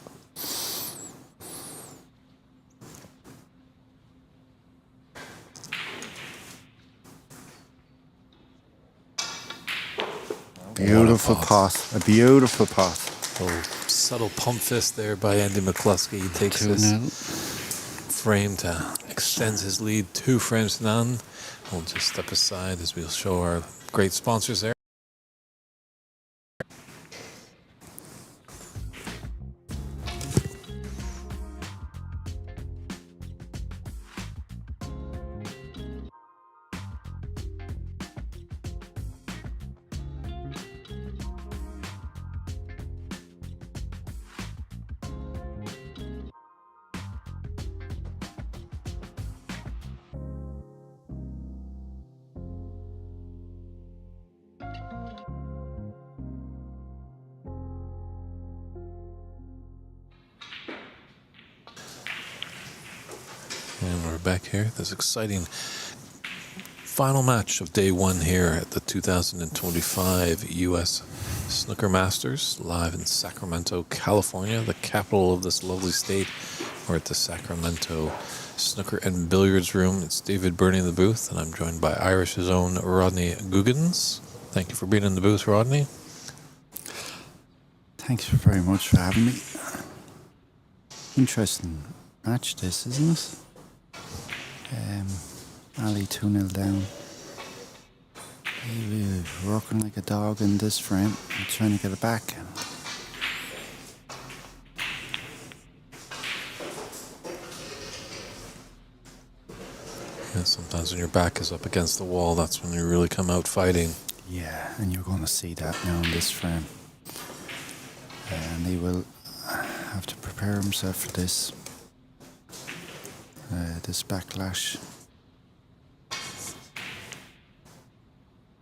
Beautiful pot. A beautiful pot. Oh, subtle pump fist there by Andy McCloskey. He takes this frame to extends his lead 2 frames to none. We'll just step aside as we'll show our great sponsors there. And we're back here. This exciting final match of day 1 here at the 2025 US Snooker Masters, live in Sacramento, California, the capital of this lovely state. We're at the Sacramento Snooker and Billiards room. It's David Burney in the booth, and I'm joined by Irish's own Rodney Googans. Thank you for being in the booth, Rodney. Thanks very much for having me. Interesting match this, isn't it? Ali 2-0 down. He was working like a dog in this frame, trying to get it back. And sometimes when your back is up against the wall, that's when you really come out fighting. Yeah, and you're going to see that now in this frame. And he will have to prepare himself for this. This backlash.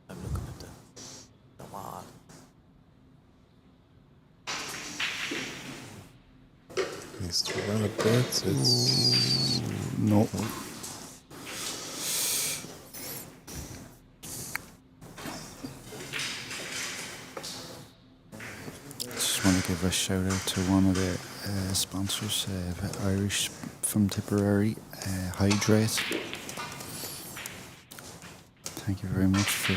I'm looking at the wall. Needs to run a bit. It's No. Just want to give a shout out to one of the sponsors, Irish from Tipperary, Hydrate. Thank you very much for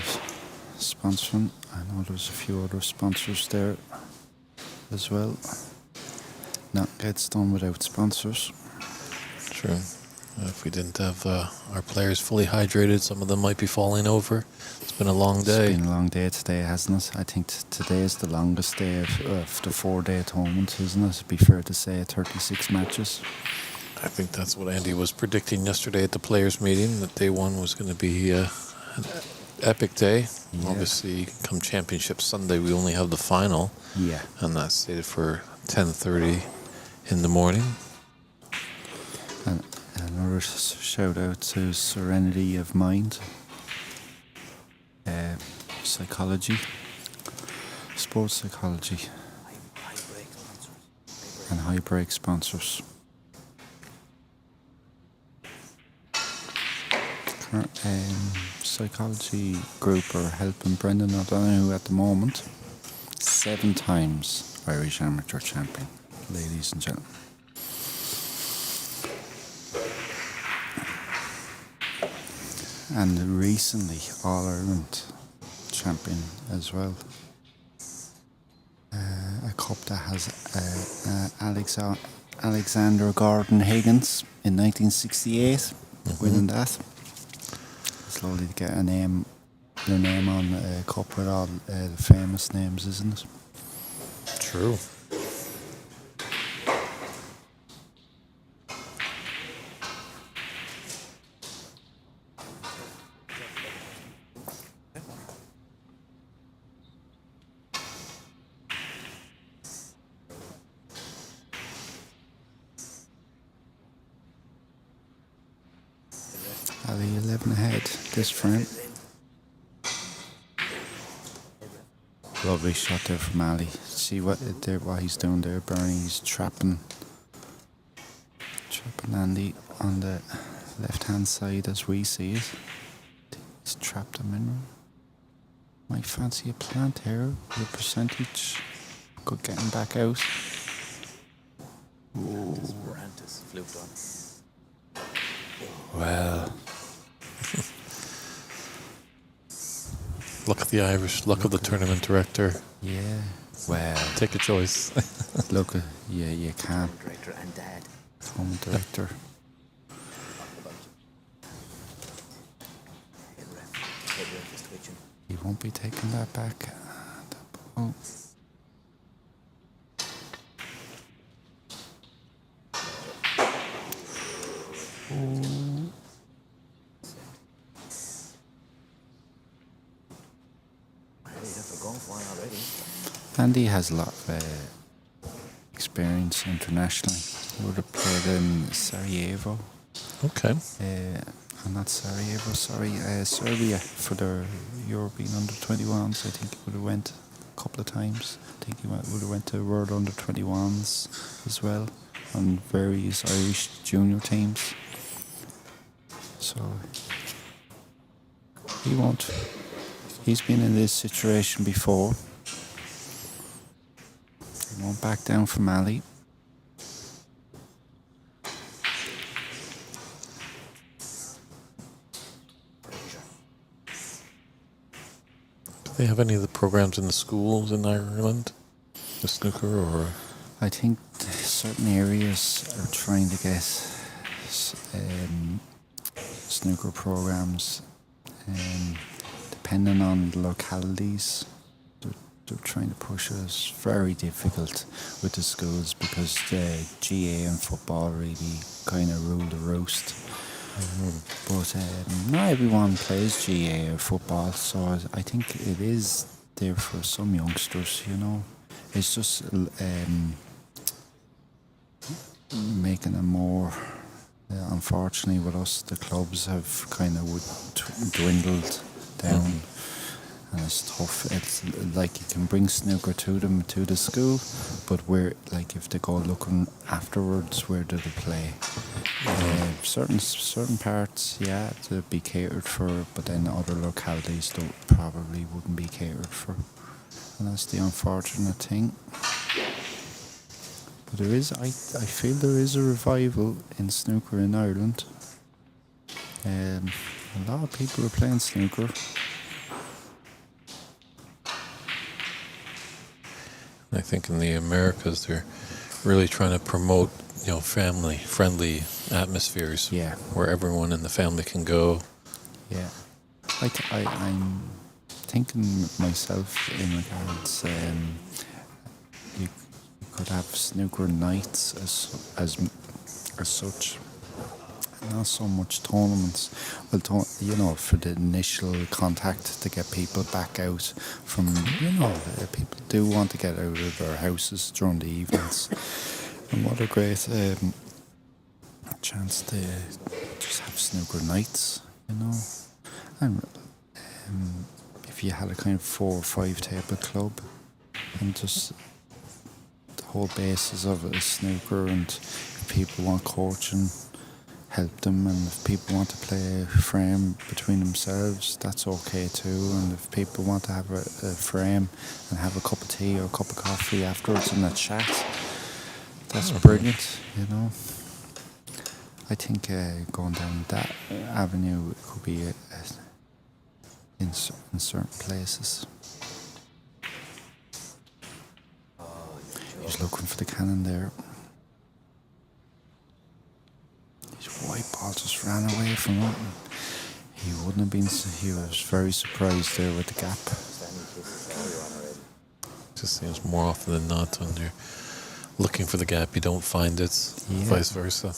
sponsoring. I know there's a few other sponsors there as well. Not gets done without sponsors. True. If we didn't have our players fully hydrated, some of them might be falling over. It's been a long day. It's been a long day today, hasn't it? I think today is the longest day of the 4-day tournament, isn't it? It'd be fair to say 36 matches. I think that's what Andy was predicting yesterday at the players' meeting, that day one was going to be an epic day. Yeah. Obviously, come Championship Sunday, we only have the final. Yeah. And that's slated for 10:30 in the morning. And another shout out to Serenity of Mind, psychology, sports psychology, High break sponsors. and high break sponsors. Psychology group are helping Brendan O'Donoghue at the moment. 7 times Irish amateur champion, ladies and gentlemen. And recently All-Ireland champion as well. A cup that has Alexander Gordon Higgins in 1968 winning that. It's lovely to get your name on a cup with all the famous names, isn't it? True. Ali 11 ahead this frame. Lovely shot there from Ali. See what he's doing there, Burney. He's trapping Andy on the left hand side as we see it. He's trapped him in. Might fancy a plant here with a percentage. Good getting back out. Brantis fluked on. Well. Luck of the Irish, luck of the tournament director. Yeah. Well, Take a choice. look, you can't. Director and dad. Home director. Head ref is twitching. He won't be taking that back. Oh. Andy has a lot of experience internationally. He would have played in Sarajevo. Okay. Not Sarajevo, sorry, Serbia for their European under-21s. I think he would have went a couple of times. I think he would have went to World under-21s as well on various Irish junior teams. So he won't. He's been in this situation before. He won't back down from Ali. Do they have any of the programs in the schools in Ireland? The snooker or? I think certain areas are trying to get snooker programs, depending on the localities. They're trying to push it. It's very difficult with the schools because the GA and football really kind of rule the roost. But not everyone plays GA or football, so I think it is there for some youngsters, you know. It's just making it more. Unfortunately, with us, the clubs have kind of dwindled down, and it's tough. It's like you can bring snooker to them to the school, but where, like, if they go looking afterwards, where do they play? Certain parts, yeah, to be catered for, but then other localities probably wouldn't be catered for, and that's the unfortunate thing. But there is, I feel there is a revival in snooker in Ireland. A A lot of people are playing snooker. I think in the Americas they're really trying to promote, family-friendly atmospheres. Yeah. Where everyone in the family can go. Yeah. I'm thinking myself in regards, you could have snooker nights as such. Not so much tournaments. Well, for the initial contact to get people back out from, people do want to get out of their houses during the evenings. And what a great chance to just have snooker nights, And if you had a kind of 4 or 5 table club, and just the whole basis of it is snooker, and if people want coaching, help them, and if people want to play a frame between themselves, that's okay too. And if people want to have a frame and have a cup of tea or a cup of coffee afterwards and a chat, that's brilliant, I think going down that avenue could be in certain places. He's looking for the cannon there. White ball just ran away from him. He wouldn't have been. He was very surprised there with the gap. Just seems more often than not when you're looking for the gap, you don't find it. Yeah. Vice versa.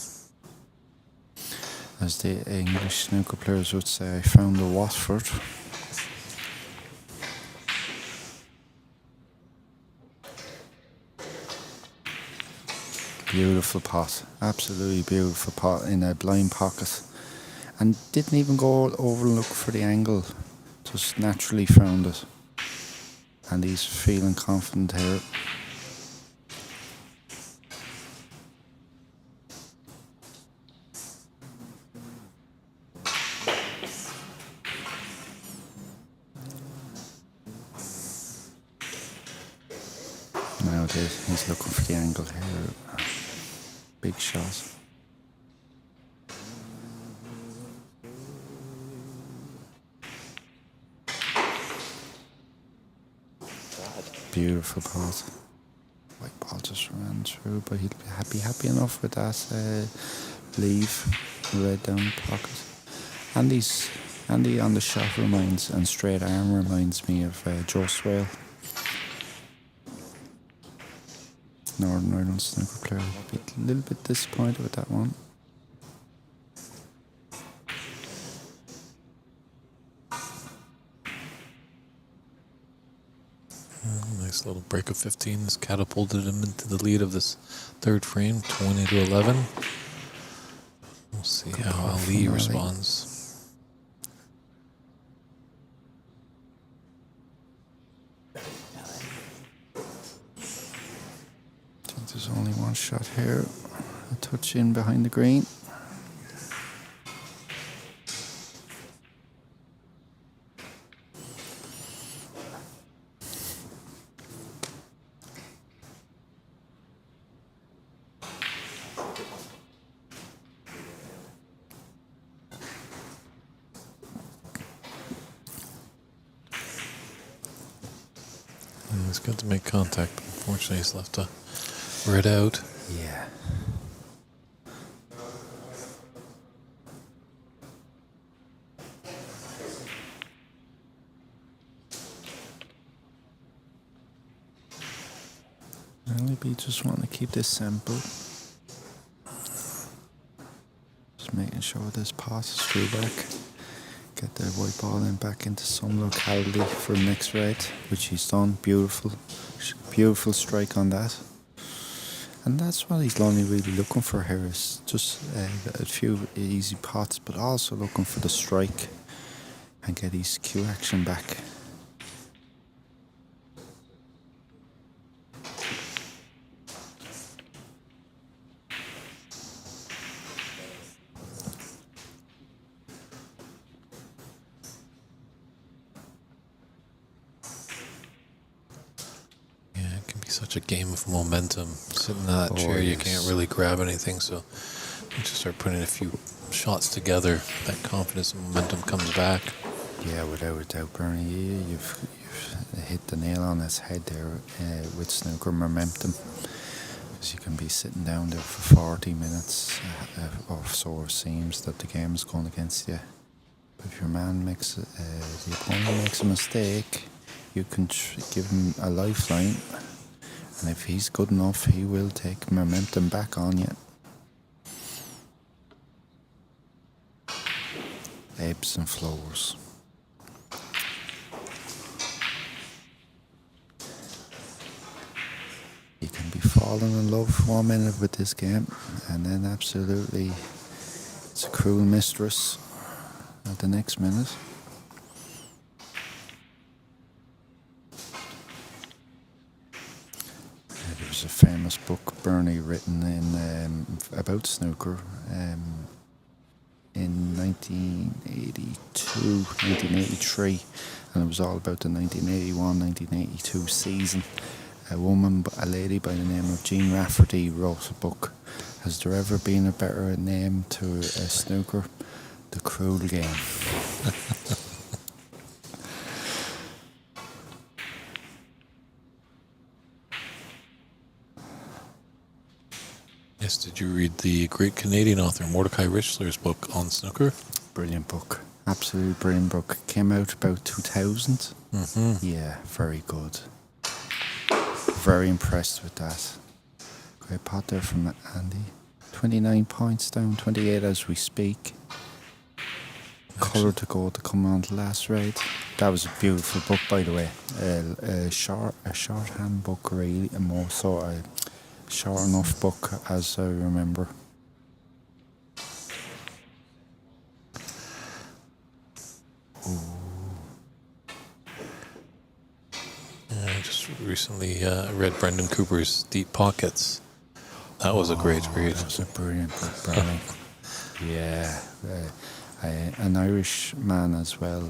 As the English snooker players would say, I found the Watford. Beautiful pot, absolutely beautiful pot in a blind pocket, and didn't even go over and look for the angle, just naturally found it, and he's feeling confident here. Now he's looking for the angle here. Big shot. Beautiful pot. White ball just ran through, but he'd be happy enough with that leave, red down the pocket. Andy on the shot and straight arm reminds me of Joe Swale. Northern Ireland snooker player. A little bit disappointed with that one. Nice little break of 15 has catapulted him into the lead of this third frame, 20-11. We'll see how Ali responds. There's only one shot here. A touch in behind the green. He's got to make contact, but unfortunately he's left a red out. Yeah. Maybe just want to keep this simple. Just making sure this pass is through back. Get the white ball in back into some locality for the next red, which he's done. Beautiful. Beautiful strike on that. And that's what he's only really looking for here, is just a few easy pots, but also looking for the strike and get his cue action back. Such a game of momentum. Sitting in that chair, you can't really grab anything, so you just start putting a few shots together, that confidence and momentum comes back. Yeah, without a doubt, Burney, you've hit the nail on its head there with snooker momentum. Because you can be sitting down there for 40 minutes or so, it seems that the game's going against you. But if your man makes, the opponent makes a mistake, you can give him a lifeline. And if he's good enough, he will take momentum back on you. Ebbs and flows. You can be falling in love for 1 minute with this game, and then absolutely it's a cruel mistress at the next minute. There was a famous book, Burney, written in about snooker in 1982, 1983, and it was all about the 1981-1982 season. A lady by the name of Jean Rafferty wrote a book. Has there ever been a better name to a snooker? The Cruel Game. Yes, did you read the great Canadian author Mordecai Richler's book on snooker? Brilliant book. Absolutely brilliant book. Came out about 2000. Mm-hmm. Yeah, very good. Very impressed with that. Great pot there from Andy. 29 points down, 28 as we speak. Colour to go to come on the last raid. That was a beautiful book, by the way. A shorthand book, really, and more so a short enough book as I remember. I just recently read Brendan Cooper's Deep Pockets. That was a great read. That was a brilliant book, Burney. Yeah. An Irish man as well.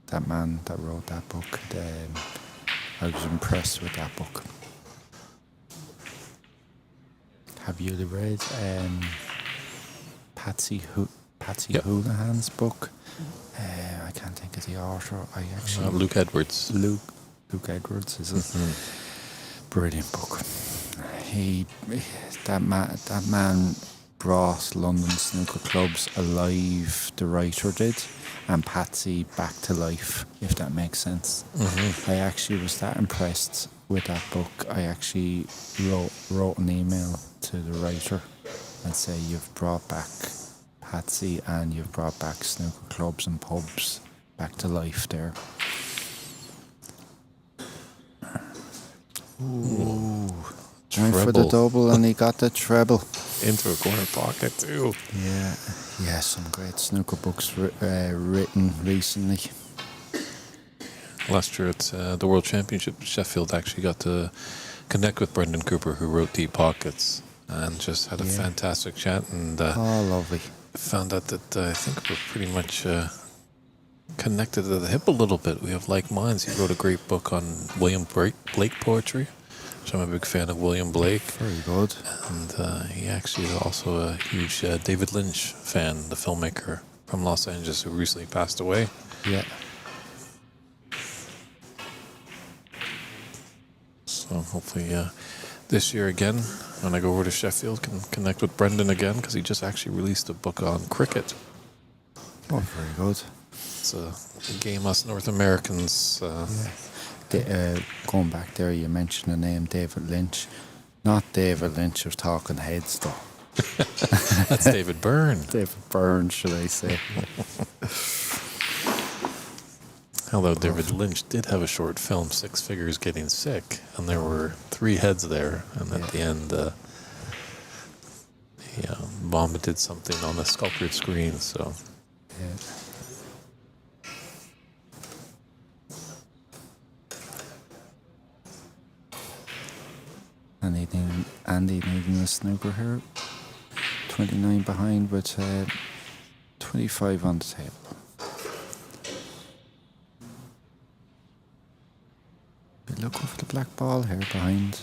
That man that wrote that book. I was impressed with that book. Have you read Patsy Houlihan's book? I can't think of the author. Luke Edwards. Luke Edwards is a brilliant book. That man brought London snooker clubs alive. The writer did, and Patsy back to life, if that makes sense. Mm-hmm. I actually was that impressed with that book. I actually wrote an email to the writer and say, you've brought back Patsy and you've brought back snooker clubs and pubs back to life there. Ooh. Went for the double and he got the treble. Into a corner pocket too. Yeah, some great snooker books written recently. Last year at the World Championship, Sheffield actually got to connect with Brendan Cooper, who wrote Deep Pockets, and just had a fantastic chat. And lovely. Found out that I think we're pretty much connected to the hip a little bit. We have like minds. He wrote a great book on William Blake poetry, which I'm a big fan of William Blake. Very good. And he actually is also a huge David Lynch fan, the filmmaker from Los Angeles who recently passed away. Yeah. So hopefully this year again, when I go over to Sheffield, can connect with Brendan again, because he just actually released a book on cricket. Oh, very good. It's a game us North Americans... going back there, you mentioned the name David Lynch. Not David Lynch of Talking Heads, though. That's David Byrne. David Byrne, should I say. Although David Lynch did have a short film, Six Figures Getting Sick, and there were 3 heads there, and at the end, he vomited something on a sculptured screen, so... Yeah. Andy needing a snooker here. 29 behind with 25 on the table. Be looking for the black ball here behind,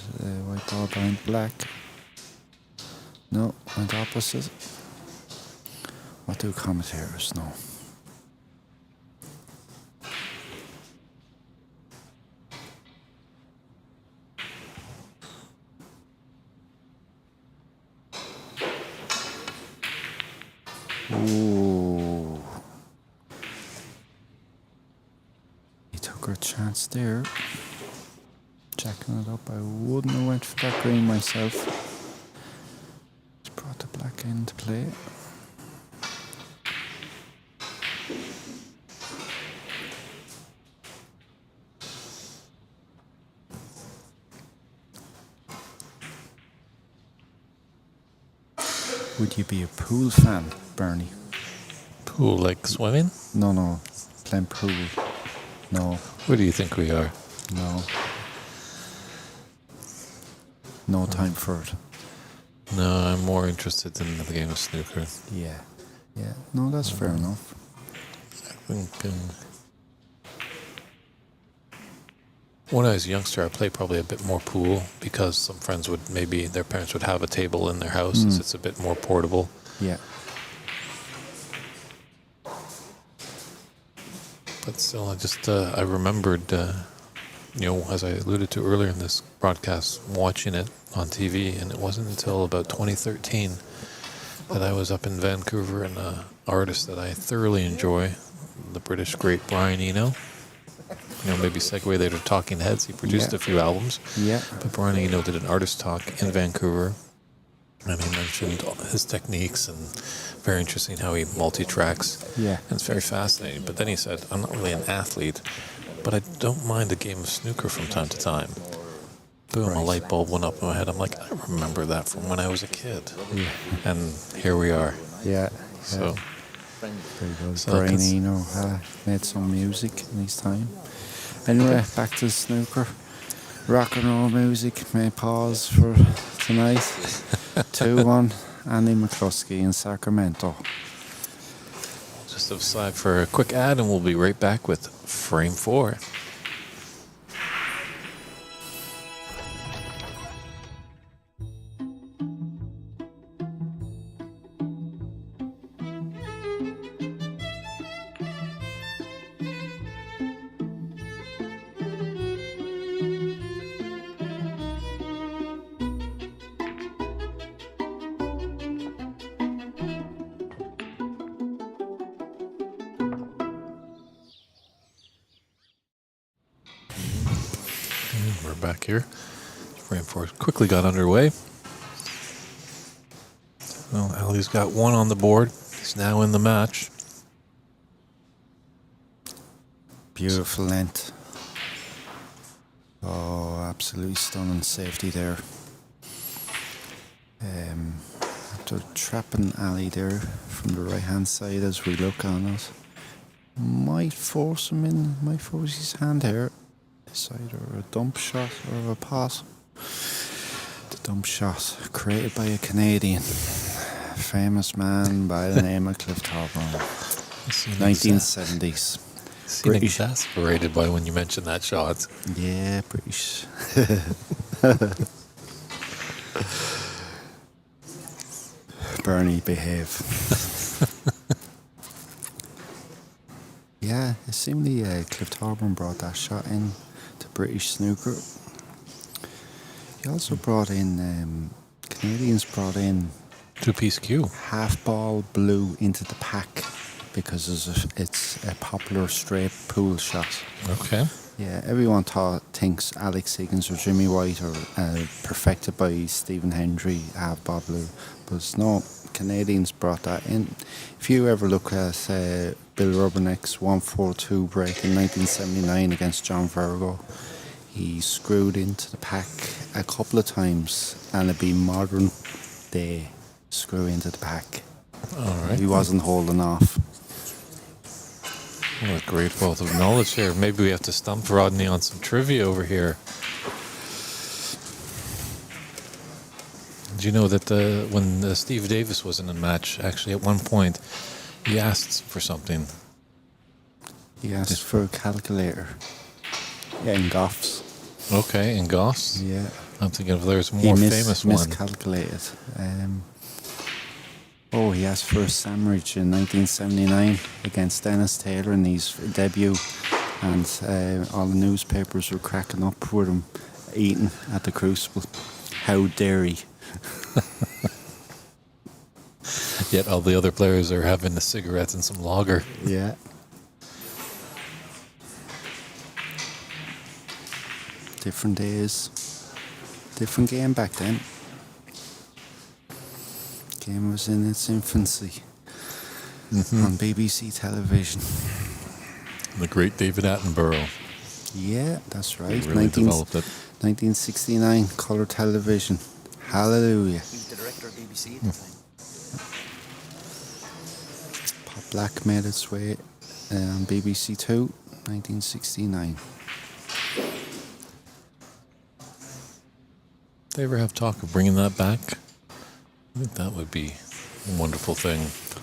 white ball behind black. No, went opposite. What do commentators know? Ooh. He took her chance there. Jacking it up. I wouldn't have went for that green myself. Just brought the black into play. Would you be a pool fan, Burney? Pool, like swimming? No. Playing pool. No. Where do you think we are? No. No time for it. No, I'm more interested in the game of snooker. Yeah. No, that's fair enough. I think, when I was a youngster, I played probably a bit more pool because some friends would, maybe their parents would have a table in their house. So it's a bit more portable. Yeah. But still, I remembered, as I alluded to earlier in this broadcast, watching it on TV, and it wasn't until about 2013 that I was up in Vancouver, and an artist that I thoroughly enjoy, the British great Brian Eno. Maybe segue there to Talking Heads. He produced a few albums. Yeah. But Brian Eno did an artist talk in Vancouver, and he mentioned all his techniques, and very interesting how he multi-tracks. Yeah. And it's very fascinating. But then he said, I'm not really an athlete, but I don't mind a game of snooker from time to time. Boom, a light bulb went up in my head. I'm like, I remember that from when I was a kid. Yeah. And here we are. Yeah. So, Very good. So Brian that's- Eno made some music in his time. Anyway, back to snooker. Rock and roll music may pause for tonight. 2-1, Andy McCloskey in Sacramento. just aside for a quick ad, and we'll be right back with Frame 4. We're back here. Frame 4 quickly got underway. Well, Ali's got one on the board. He's now in the match. Beautiful length. Oh, absolutely stunning safety there. After trapping Ali there from the right hand side as we look on it, might force his hand here. It's either a dump shot or a pass. The dump shot created by a Canadian, famous man by the name of Cliff Thorburn, 1970s. Seem British. exasperated by when you mention that shot. Yeah, British. Burney, behave. Yeah, it seemed Cliff Thorburn brought that shot in to British snooker. He also brought in, Canadians brought in Two-piece cue. half ball blue into the pack because it's a popular straight pool shot. Okay. Yeah, everyone thinks Alex Higgins or Jimmy White are perfected by Stephen Hendry, half ball blue. But no, Canadians brought that in. If you ever look at Bill Rubberneck's 1-4-2 break in 1979 against John Virgo, he screwed into the pack a couple of times, and it'd be modern day screw into the pack. All right. He wasn't holding off. What a great wealth of knowledge here. Maybe we have to stump Rodney on some trivia over here. Do you know that when Steve Davis was in the match, actually at one point, he asked for something. He asked for a calculator. Yeah, in Goffs. Okay, in Goss? Yeah. I'm thinking if there's a He more famous one. miscalculated. Oh, he asked for a sandwich in 1979 against Dennis Taylor in his debut, and all the newspapers were cracking up with him eating at the Crucible. How dare he? Yet all the other players are having the cigarettes and some lager. Yeah. Different days. Different game back then. Game was in its infancy on BBC television. The great David Attenborough. Yeah, that's right. He really developed it. 1969, colour television. Hallelujah. He was the director of BBC at the time. Pop Black made its way on BBC Two, 1969. They ever have talk of bringing that back? I think that would be a wonderful thing.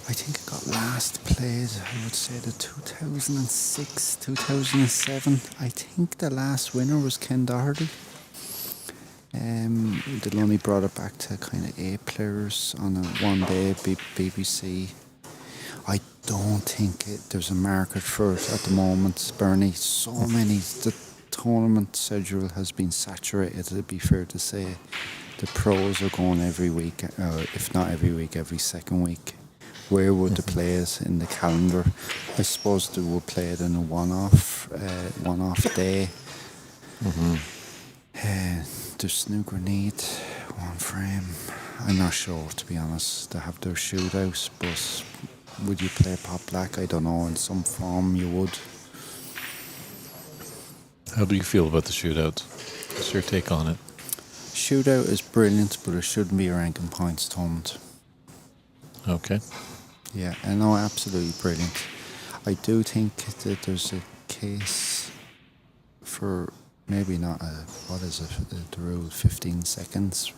I think it got last played, I would say, the 2006, 2007. I think the last winner was Ken Doherty. They only brought it back to kind of 8 players on a one-day BBC. I don't think there's a market for it at the moment, Burney. So many. The tournament schedule has been saturated, it'd be fair to say. The pros are going every week, if not every week, every second week. Where would they play it in the calendar? I suppose they would play it in a one-off day. Does snooker need one frame? I'm not sure, to be honest. They have their shootouts, but would you play Pop Black? I don't know. In some form, you would. How do you feel about the shootouts? What's your take on it? Shootout is brilliant, but it shouldn't be a ranking points tournament. Okay. Yeah, I know, absolutely brilliant. I do think that there's a case for maybe not what is it, the rule, 15 seconds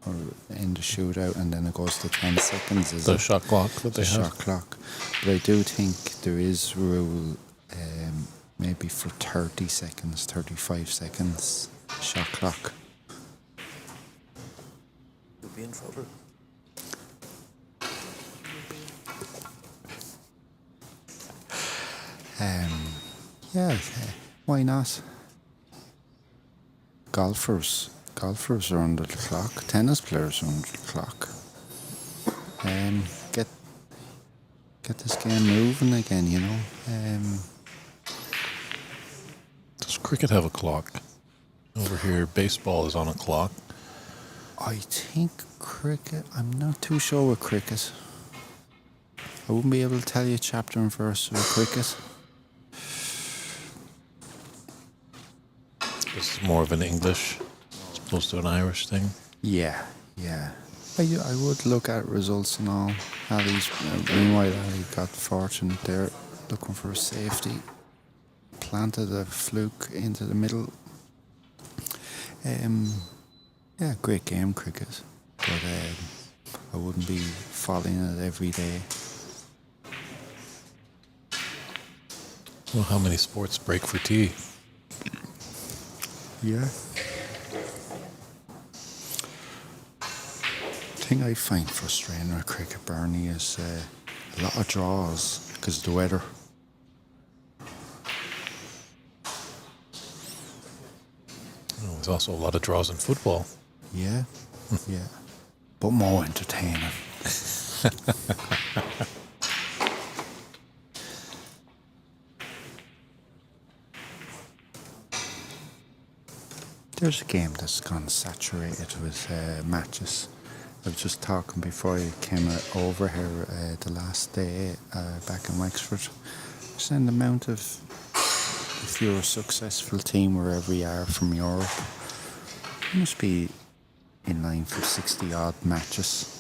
or in the shootout, and then it goes to 10 seconds. Is The it? shot clock that they The have? shot clock. But I do think there is rule maybe for 30 seconds, 35 seconds shot clock. You'll be in trouble. Yeah, why not? Golfers are under the clock. Tennis players are under the clock. Get this game moving again, you know. Does cricket have a clock? Over here, baseball is on a clock. I think cricket, I'm not too sure with cricket. I wouldn't be able to tell you chapter and verse with cricket. This is more of an English as opposed to an Irish thing. Yeah. I would look at results and all. Ali's, meanwhile, Ali got fortunate there, looking for a safety. Planted a fluke into the middle. Yeah, great game, cricket. But I wouldn't be following it every day. Well, how many sports break for tea? Yeah. The thing I find frustrating with cricket, Burney, is a lot of draws because of the weather. Oh, there's also a lot of draws in football. Yeah, yeah. But more entertaining. There's a game that's gone saturated with matches. I was just talking before I came over here the last day back in Wexford. Just an amount of, if you're a successful team wherever you are from Europe, you must be in line for 60 odd matches.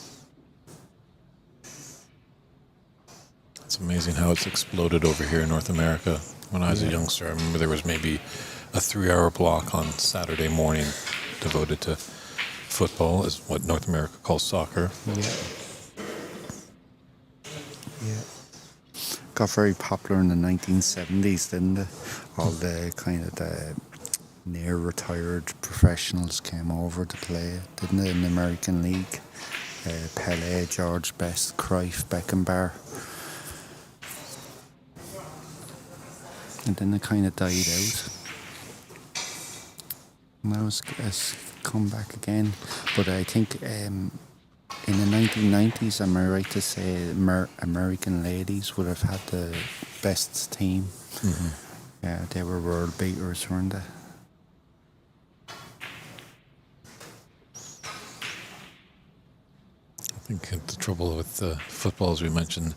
It's amazing how it's exploded over here in North America. When I was a youngster, I remember there was maybe a 3-hour block on Saturday morning devoted to football, is what North America calls soccer. Yeah. Got very popular in the 1970s, didn't it? All the kind of the near retired professionals came over to play, didn't they, in the American League? Pele, George Best, Cruyff, Beckenbauer. And then it kind of died out. Now it's come back again. But I think in the 1990s, am I right to say American ladies would have had the best team? Mm-hmm. Yeah, they were world beaters, weren't they? I think the trouble with football, as we mentioned,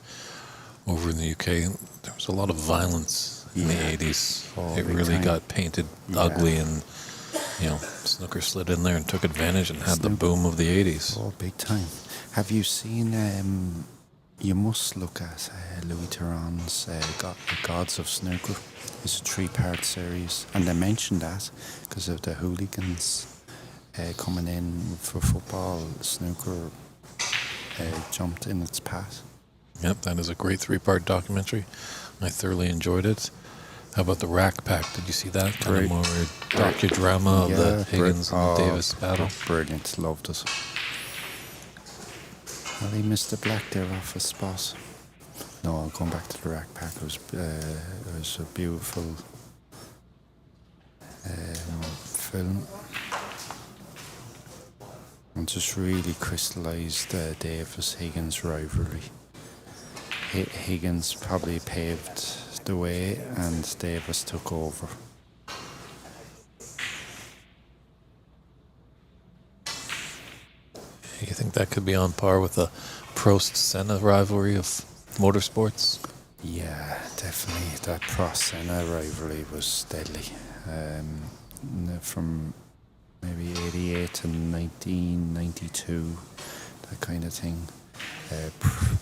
over in the UK, there was a lot of violence in the 80s. Oh, it big really time. got painted ugly, and snooker slid in there and took advantage and had the boom of the 80s. Oh, big time. Have you seen, you must look at Louis Theron's The Gods of Snooker. It's a 3-part series, and they mentioned that because of the hooligans coming in for football. Snooker jumped in its path. Yep, that is a great 3-part documentary. I thoroughly enjoyed it. How about the Rack Pack? Did you see that? Kind of Great. more docudrama of the Higgins and the Davis battle. Brilliant, loved it. Well, he missed the black there off a spot. No, I'll come back to the Rack Pack. It was a beautiful film. And just really crystallised Davis-Higgins rivalry. Higgins probably paved the way and Davis took over. You think that could be on par with the Prost-Senna rivalry of motorsports? Yeah, definitely. That Prost-Senna rivalry was deadly. From maybe 88 to 1992, that kind of thing.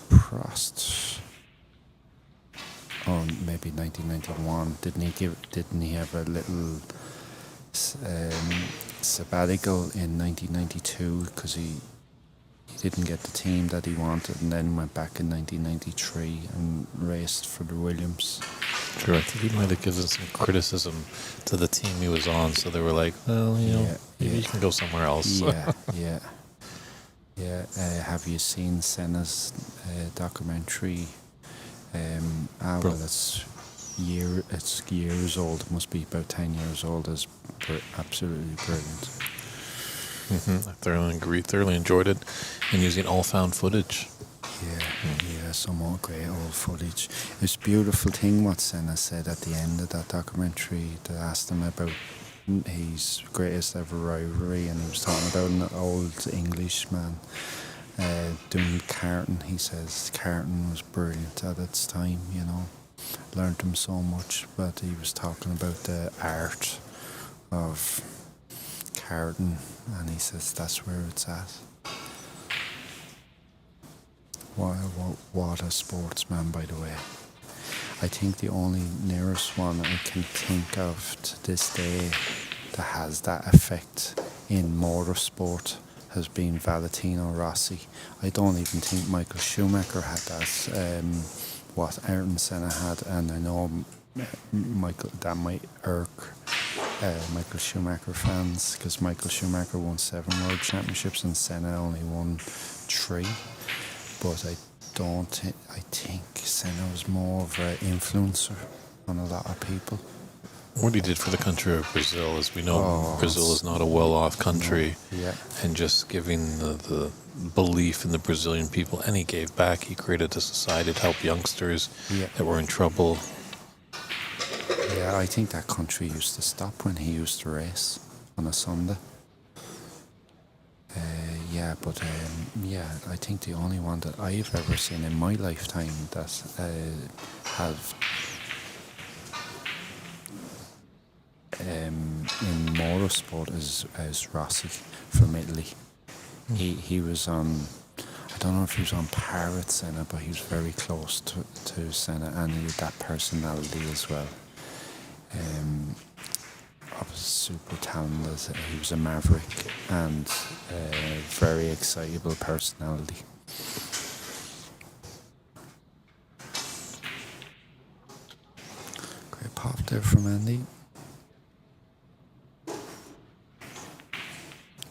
Prost, or maybe 1991. Didn't he have a little sabbatical in 1992 because he didn't get the team that he wanted, and then went back in 1993 and raced for the Williams. Sure, I think he might have given some criticism to the team he was on, so they were like, well, maybe you can go somewhere else. Yeah. Have you seen Senna's documentary? Well, it's years old. It must be about 10 years old. It's absolutely brilliant. I thoroughly enjoyed it, and using all found footage. Yeah, some more great old footage. It's a beautiful thing what Senna said at the end of that documentary. They asked him about his greatest ever rivalry, and he was talking about an old Englishman doing karting. He says karting was brilliant at its time, learned him so much, but he was talking about the art of karting, and he says that's where it's at. What a sportsman, by the way. I think the only nearest one I can think of to this day that has that effect in motorsport has been Valentino Rossi. I don't even think Michael Schumacher had that, what Ayrton Senna had, and I know that might irk Michael Schumacher fans, because Michael Schumacher won 7 world championships and Senna only won 3. But I think Senna was more of an influencer on a lot of people. What he did for the country of Brazil, as we know, Brazil is not a well-off country, and just giving the belief in the Brazilian people, and he gave back. He created a society to help youngsters that were in trouble. Yeah, I think that country used to stop when he used to race on a Sunday. I think the only one that I've ever seen in my lifetime that have in motorsport is Rossi from Italy. He was on, I don't know if he was on par with Senna, but he was very close to Senna, and he had that personality as well. Of super talented. He was a maverick and a very excitable personality. Great pop there from Andy.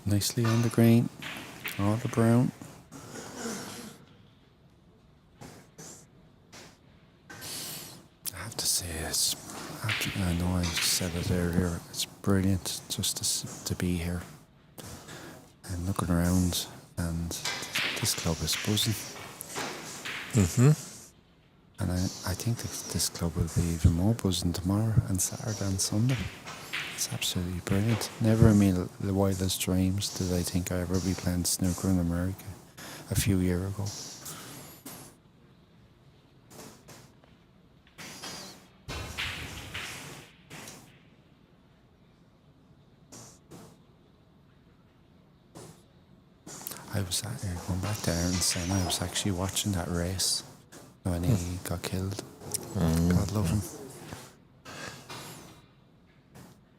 Nicely on the green, all the brown. have to say I know I said it earlier, it's brilliant just to be here and looking around, and this club is buzzing. And I think this club will be even more buzzing tomorrow and Saturday and Sunday. It's absolutely brilliant. Never in my wildest dreams did I think I'd ever be playing snooker in America a few years ago. I was going back to Aaron's, and I was actually watching that race when he got killed. God love him.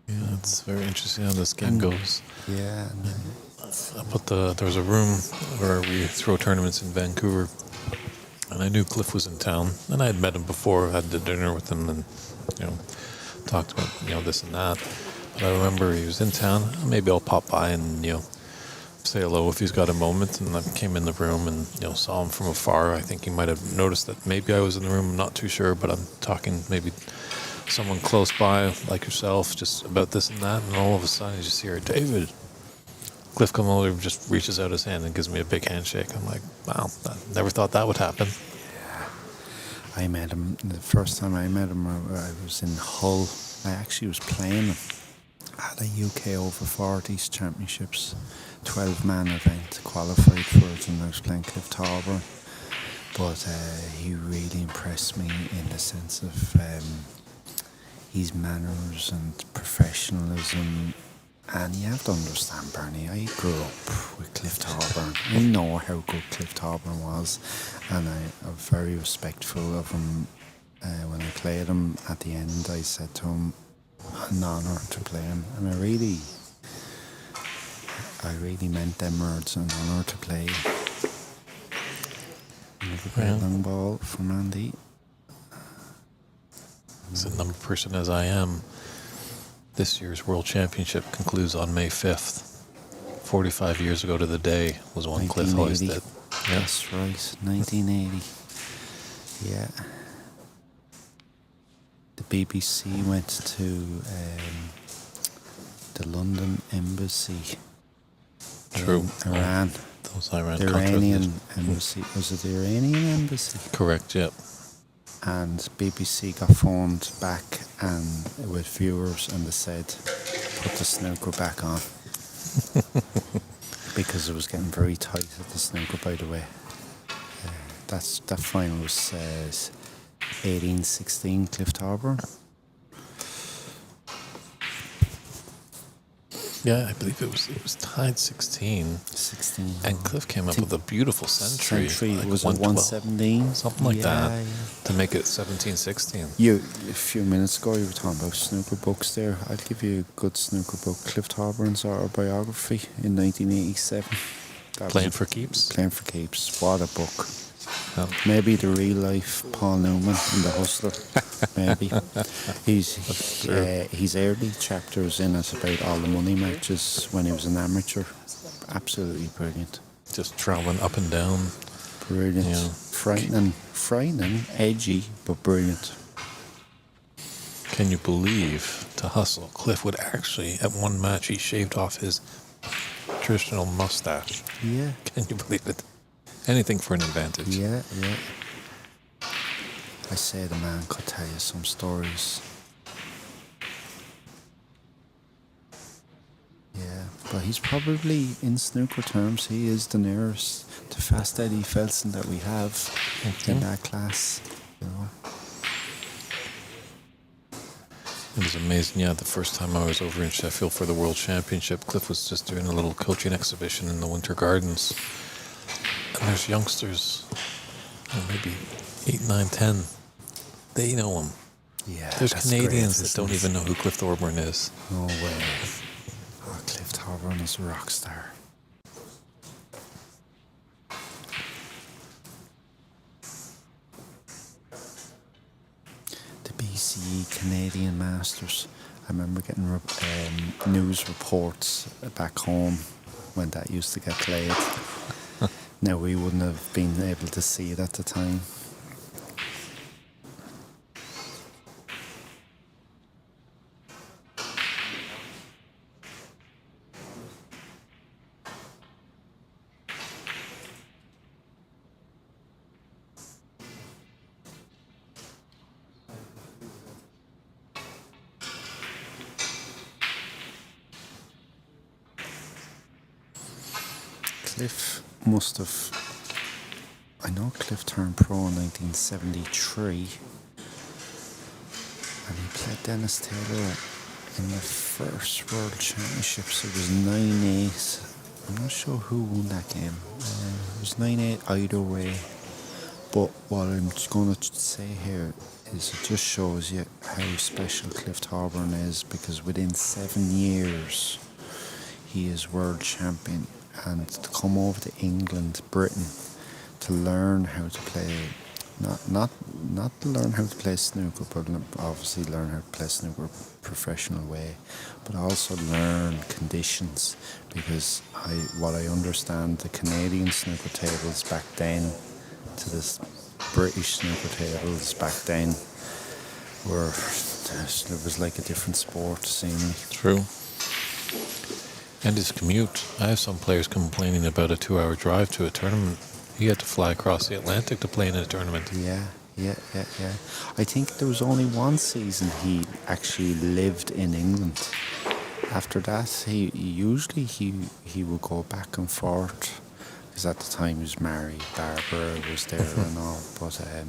Yeah, it's very interesting how this game goes. Yeah. There was a room where we throw tournaments in Vancouver, and I knew Cliff was in town, and I had met him before, had dinner with him, and talked about this and that. But I remember he was in town. Maybe I'll pop by and say hello if he's got a moment. And I came in the room and saw him from afar. I think he might have noticed that maybe I was in the room. I'm not too sure, but I'm talking maybe someone close by like yourself just about this and that, and all of a sudden you just hear David. Cliff comes over, just reaches out his hand and gives me a big handshake. I'm like, wow, I never thought that would happen. Yeah, I met him the first time I met him. I was in Hull. I actually was playing at a UK over 40s championships 12-man event, qualified for it, and I was playing Cliff Tauber. But he really impressed me in the sense of his manners and professionalism. And you have to understand, Burney, I grew up with Cliff Tauber. I know how good Cliff Tauber was, and I'm very respectful of him. When I played him at the end, I said to him, an honour to play him, and I really meant them words, an honour to play. Another great long ball from Andy. As a number person as I am, this year's World Championship concludes on May 5th. 45 years ago to the day was when Cliff hoisted it. Yeah. That's right, 1980. Yeah. The BBC went to the London Embassy in Iran. Those Iran the Iranian embassy. Was it the Iranian embassy? Correct, yeah. And BBC got phoned back and with viewers, and they said, put the snooker back on. Because it was getting very tight at the snooker, by the way. That final was 18-16 Cliff Tauber. Yeah, I believe it was tied 16. 16. And Cliff came up with a beautiful century. Like was 117? Something like that. Yeah. To make it 17-16. A few minutes ago you were talking about snooker books there. I'd give you a good snooker book. Cliff Tauber's autobiography in 1987. Playing for Keeps? Playing for Keeps. What a book. Oh. Maybe the real life Paul Newman in The Hustler. Maybe. His early chapters in it about all the money matches when he was an amateur. Absolutely brilliant. Just travelling up and down. Brilliant. Yeah. Frightening, edgy, but brilliant. Can you believe, to hustle, Cliff would actually, at one match, he shaved off his traditional mustache. Yeah. Can you believe it? Anything for an advantage. Yeah. I say the man could tell you some stories. Yeah, but he's probably, in snooker terms, he is the nearest to Fast Eddie Felsen that we have in that class. It was amazing. Yeah, the first time I was over in Sheffield for the World Championship, Cliff was just doing a little coaching exhibition in the Winter Gardens. And there's youngsters, maybe 8, 9, 10. They know him. Yeah, there's Canadians that don't even know who Cliff Thorburn is. No way. Oh, Cliff Thorburn is a rock star. The BCE Canadian Masters. I remember getting news reports back home when that used to get played. Now, we wouldn't have been able to see it at the time. Cliff must have. I know Cliff turned pro in 1973, and he played Dennis Taylor in the first World Championships. It was 9-8. I'm not sure who won that game. It was 9-8 either way. But what I'm just going to say here is it just shows you how special Cliff Thorburn is, because within 7 years he is world champion, and to come over to England, Britain, to learn how to play, not to learn how to play snooker, but obviously learn how to play snooker a professional way, but also learn conditions, because what I understand, the Canadian snooker tables back then to the British snooker tables back then were, it was like a different sport, seemingly. True. And his commute. I have some players complaining about a 2-hour drive to a tournament. He had to fly across the Atlantic to play in a tournament. Yeah. I think there was only one season he actually lived in England. After that, he would go back and forth, because at the time he was married. Barbara was there and all. But I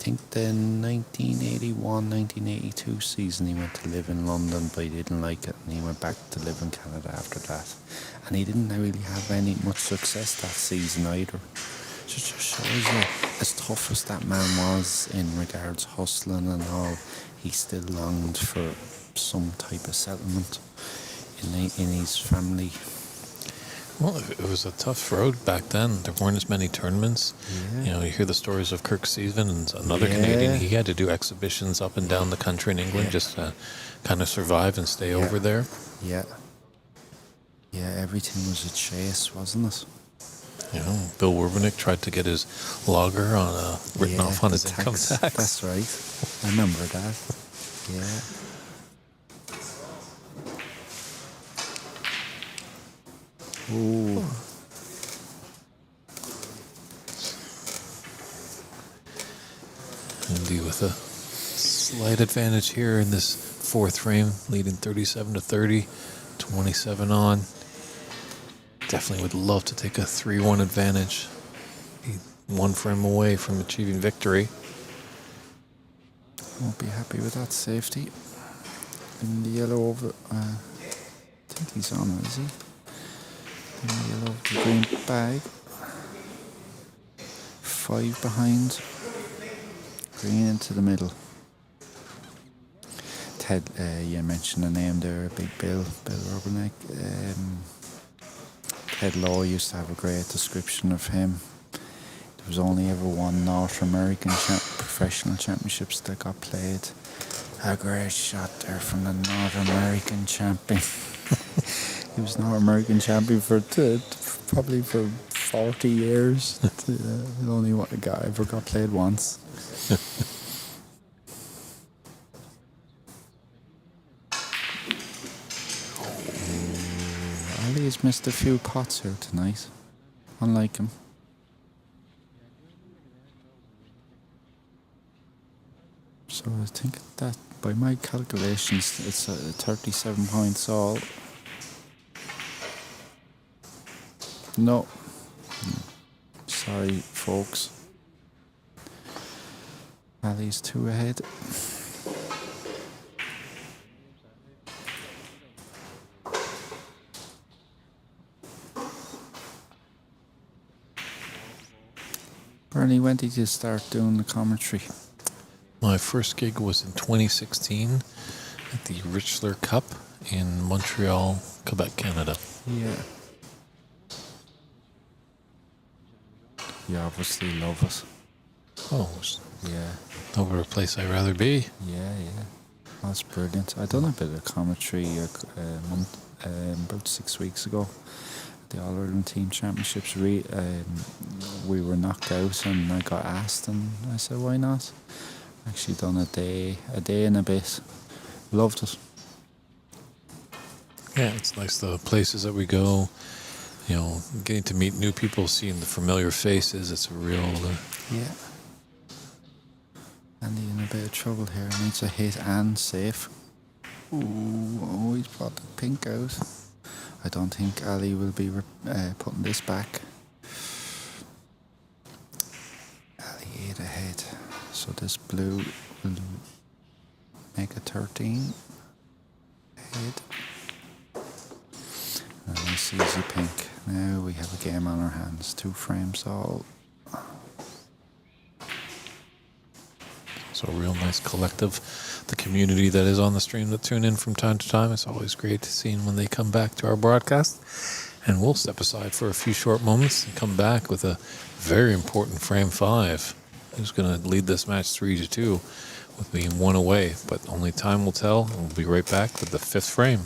think the 1981-1982 season he went to live in London, but he didn't like it, and he went back to live in Canada after that. And he didn't really have much success that season either. So it just shows you, as tough as that man was in regards hustling and all, he still longed for some type of settlement in his family. Well, it was a tough road back then. There weren't as many tournaments. Yeah. You know, you hear the stories of Kirk Stevens, another Canadian. He had to do exhibitions up and down the country in England just to kind of survive and stay over there. Yeah, everything was a chase, wasn't it? You know, Bill Werbenick tried to get his logger on written off on his income tax. That's right. I remember that. Yeah. Ooh. Indeed, with a slight advantage here in this fourth frame, leading 37-30, 27 on. Definitely would love to take a 3-1 advantage. Be 1 frame away from achieving victory. Won't be happy with that safety. In the yellow over. I think he's on it, is he? In the yellow, the green bag. 5 behind. Green into the middle. Ted, you mentioned the name there, Big Bill Urbanek. Ted Law used to have a great description of him. There was only ever one North American professional championships that got played. A great shot there from the North American champion. He was North American champion for probably for 40 years. Only one guy ever got played once. Ali's missed a few pots here tonight. Unlike him. So I think that, by my calculations, it's a 37 points all. No. Sorry, folks. Ali's 2 ahead. Burney, when did you start doing the commentary? My first gig was in 2016 at the Richler Cup in Montreal, Quebec, Canada. Yeah. You obviously love it. Oh, Yeah. over a place I'd rather be. Yeah. That's brilliant. I done a bit of commentary about 6 weeks ago. The All-Ireland Team Championships. We were knocked out, and I got asked, and I said, why not? Actually done a day and a bit. Loved it. Yeah, it's nice the places that we go. You know, getting to meet new people, seeing the familiar faces. It's a real. Yeah. Andy in a bit of trouble here. Needs a hit and safe. Ooh, oh, he's brought the pink out. I don't think Ali will be putting this back. Ali 8 ahead. So this blue will make a 13 ahead. And nice easy pink. Now we have a game on our hands. 2 frames all. So a real nice collective. The community that is on the stream that tune in from time to time. It's always great to see when they come back to our broadcast. And we'll step aside for a few short moments and come back with a very important frame 5. Who's going to lead this match 3-2 with being 1 away. But only time will tell. And we'll be right back with the 5th frame.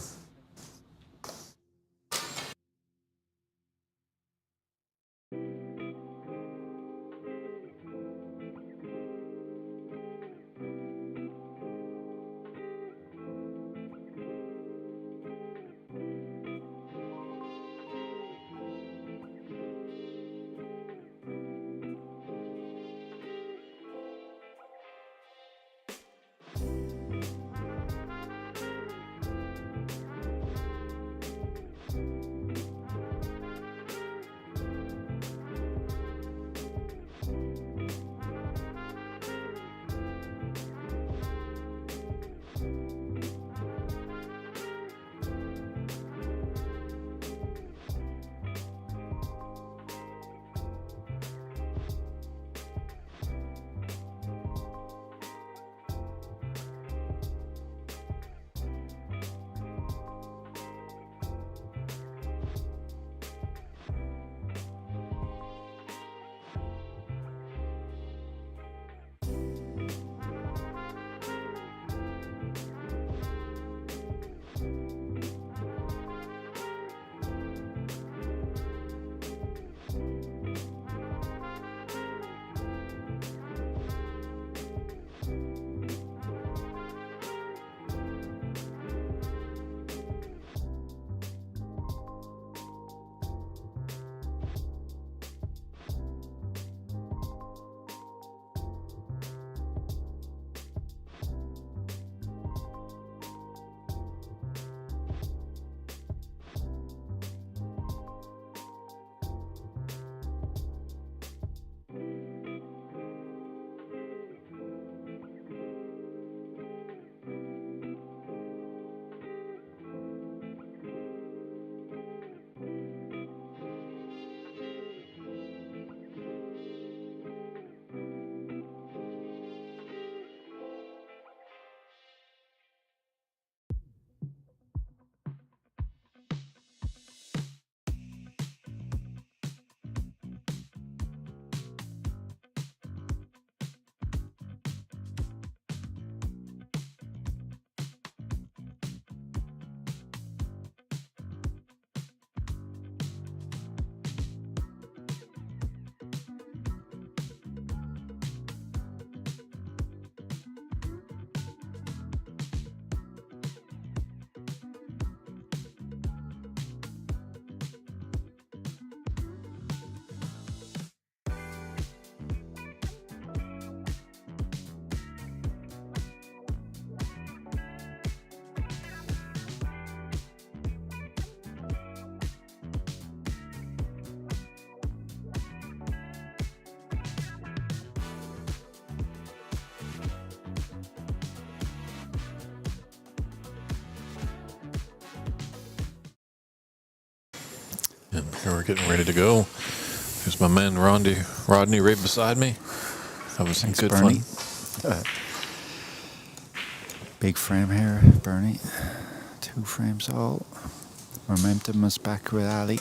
And here we're getting ready to go. There's my man Rodney right beside me. That was some Thanks, good Burney. fun. Big frame here, Burney. 2 frames all. Momentum is back with Ali.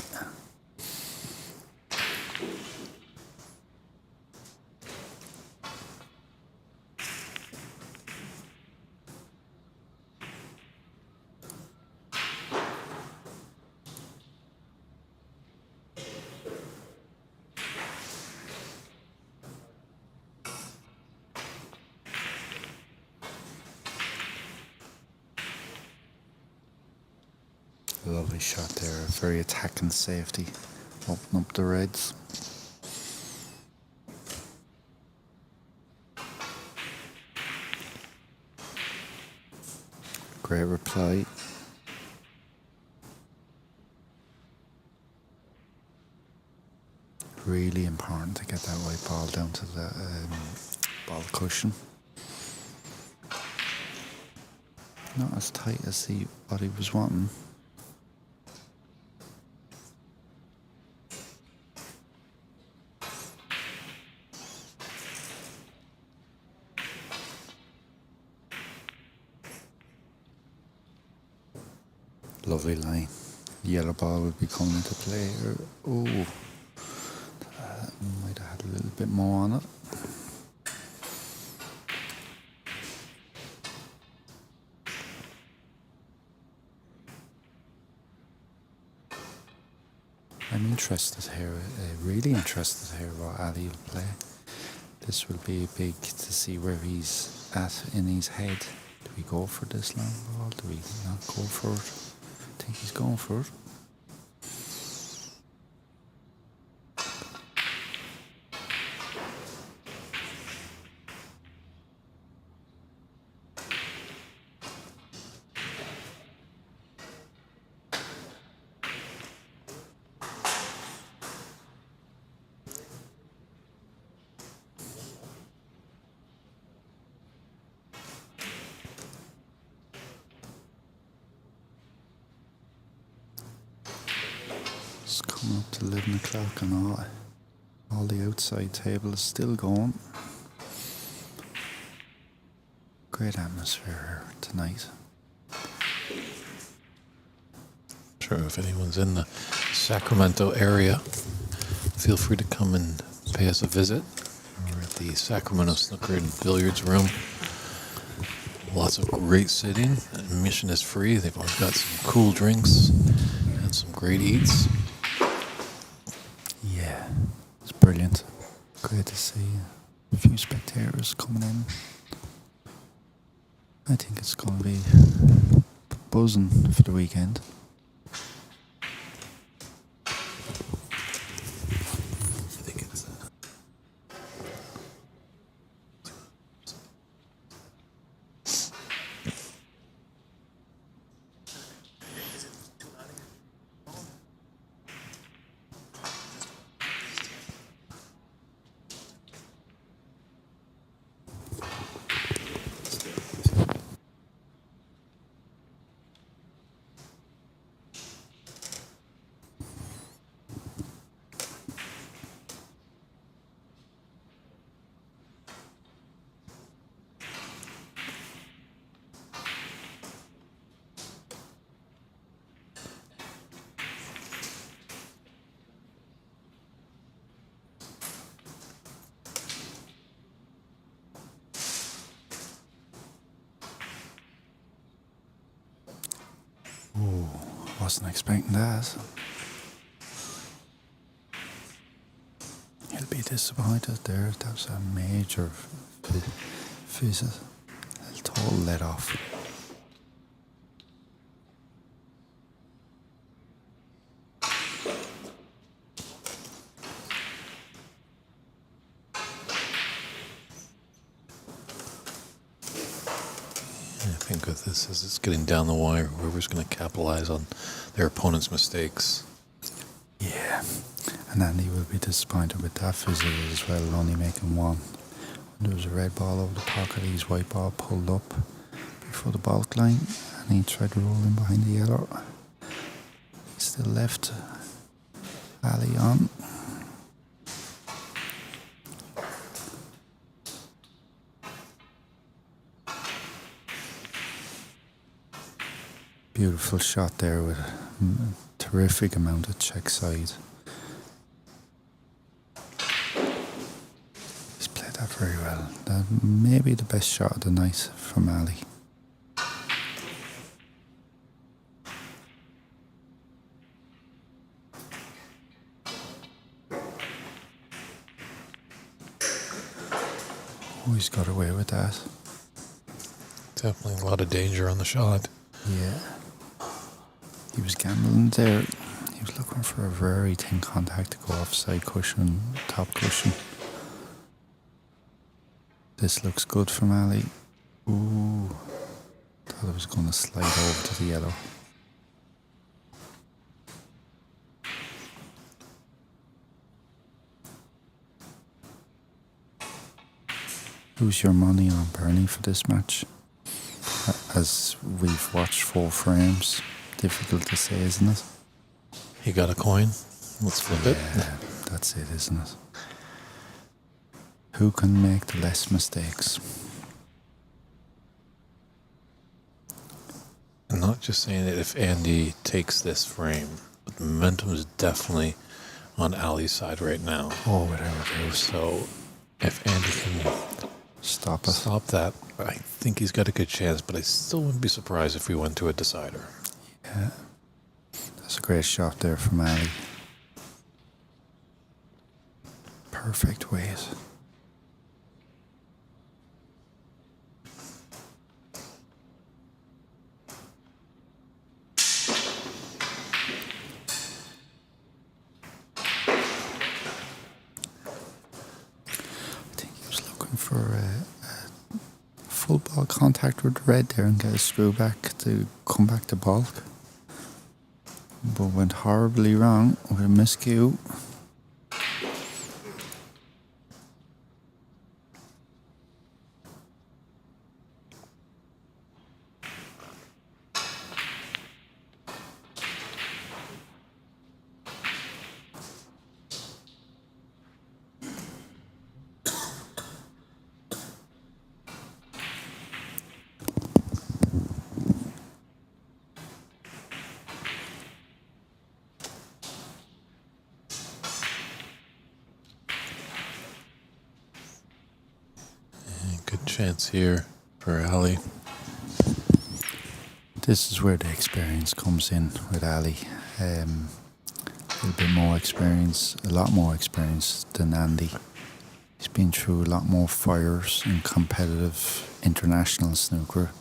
Lovely shot there, very attacking safety. Open up the reds. Great reply. really important to get that white ball down to the ball cushion. Not as tight as what he was wanting. Lovely line. Yellow ball would be coming into play. Oh, might have had a little bit more on it. I'm interested here, really interested here what Ali will play. This will be big to see where he's at in his head. Do we go for this long ball? Do we not go for it? I think he's going for it. It's coming up to 11 o'clock and all the outside table is still going. Great atmosphere here tonight. Sure, if anyone's in the Sacramento area, feel free to come and pay us a visit. We're at the Sacramento Snooker and Billiards room. Lots of great sitting. Admission is free. They've always got some cool drinks and some great eats. Yeah, it's brilliant. Great to see a few spectators coming in. I think it's going to be buzzing for the weekend. Oh, wasn't expecting that. He'll be disappointed there. That was a major visit. A total let off. I think with this, as it's getting down the wire, whoever's going to capitalize on their opponent's mistakes. Yeah, and Andy will be disappointed with that visit as well, only making one. When there was a red ball over the pocket, his white ball pulled up before the baulk line, and he tried to roll in behind the yellow. He still left Ali on. Beautiful shot there with a terrific amount of check side. He's played that very well. That may be the best shot of the night from Ali. Oh, he's got away with that. Definitely a lot of danger on the shot. Yeah. He was gambling there. He was looking for a very thin contact to go off side cushion, top cushion. This looks good from Ali. Ooh. Thought it was going to slide over to the yellow. Who's your money on Burney for this match? As we've watched 4 frames, difficult to say, isn't it? He got a coin. Let's flip it. Yeah, that's it, isn't it? Who can make the less mistakes? I'm not just saying that if Andy takes this frame, but the momentum is definitely on Ali's side right now. Oh, whatever it is. So if Andy can Stop it. stop that, I think he's got a good chance, but I still wouldn't be surprised if we went to a decider. Yeah. That's a great shot there from Ali. Perfect weight. For a full ball contact with the red there and get a screw back to come back to bulk. But went horribly wrong with a miscue. Good chance here for Ali. This is where the experience comes in with Ali. A little bit more experience, a lot more experience than Andy. He's been through a lot more fires in competitive international snooker.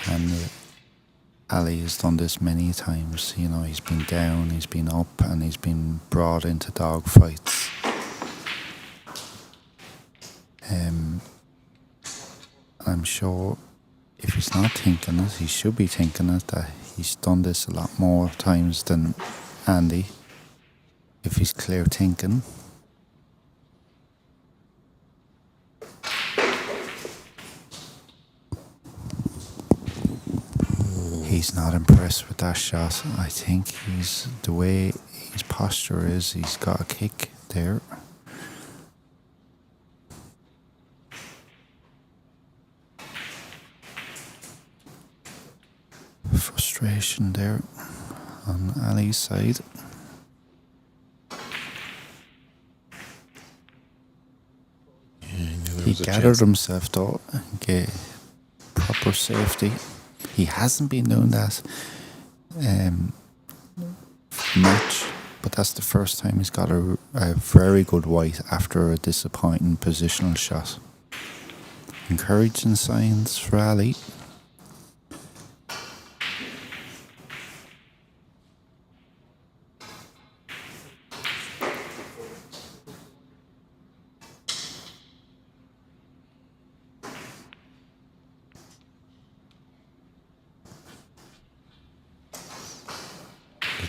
And Ali has done this many times. You know, he's been down, he's been up, and he's been brought into dogfights. I'm sure if he's not thinking it, he should be thinking it, that he's done this a lot more times than Andy. If he's clear thinking. He's not impressed with that shot. I think the way his posture is, he's got a kick there. Frustration there on Ali's side. He gathered himself though and get proper safety. He hasn't been doing that much, but that's the first time he's got a very good white after a disappointing positional shot. Encouraging signs for Ali.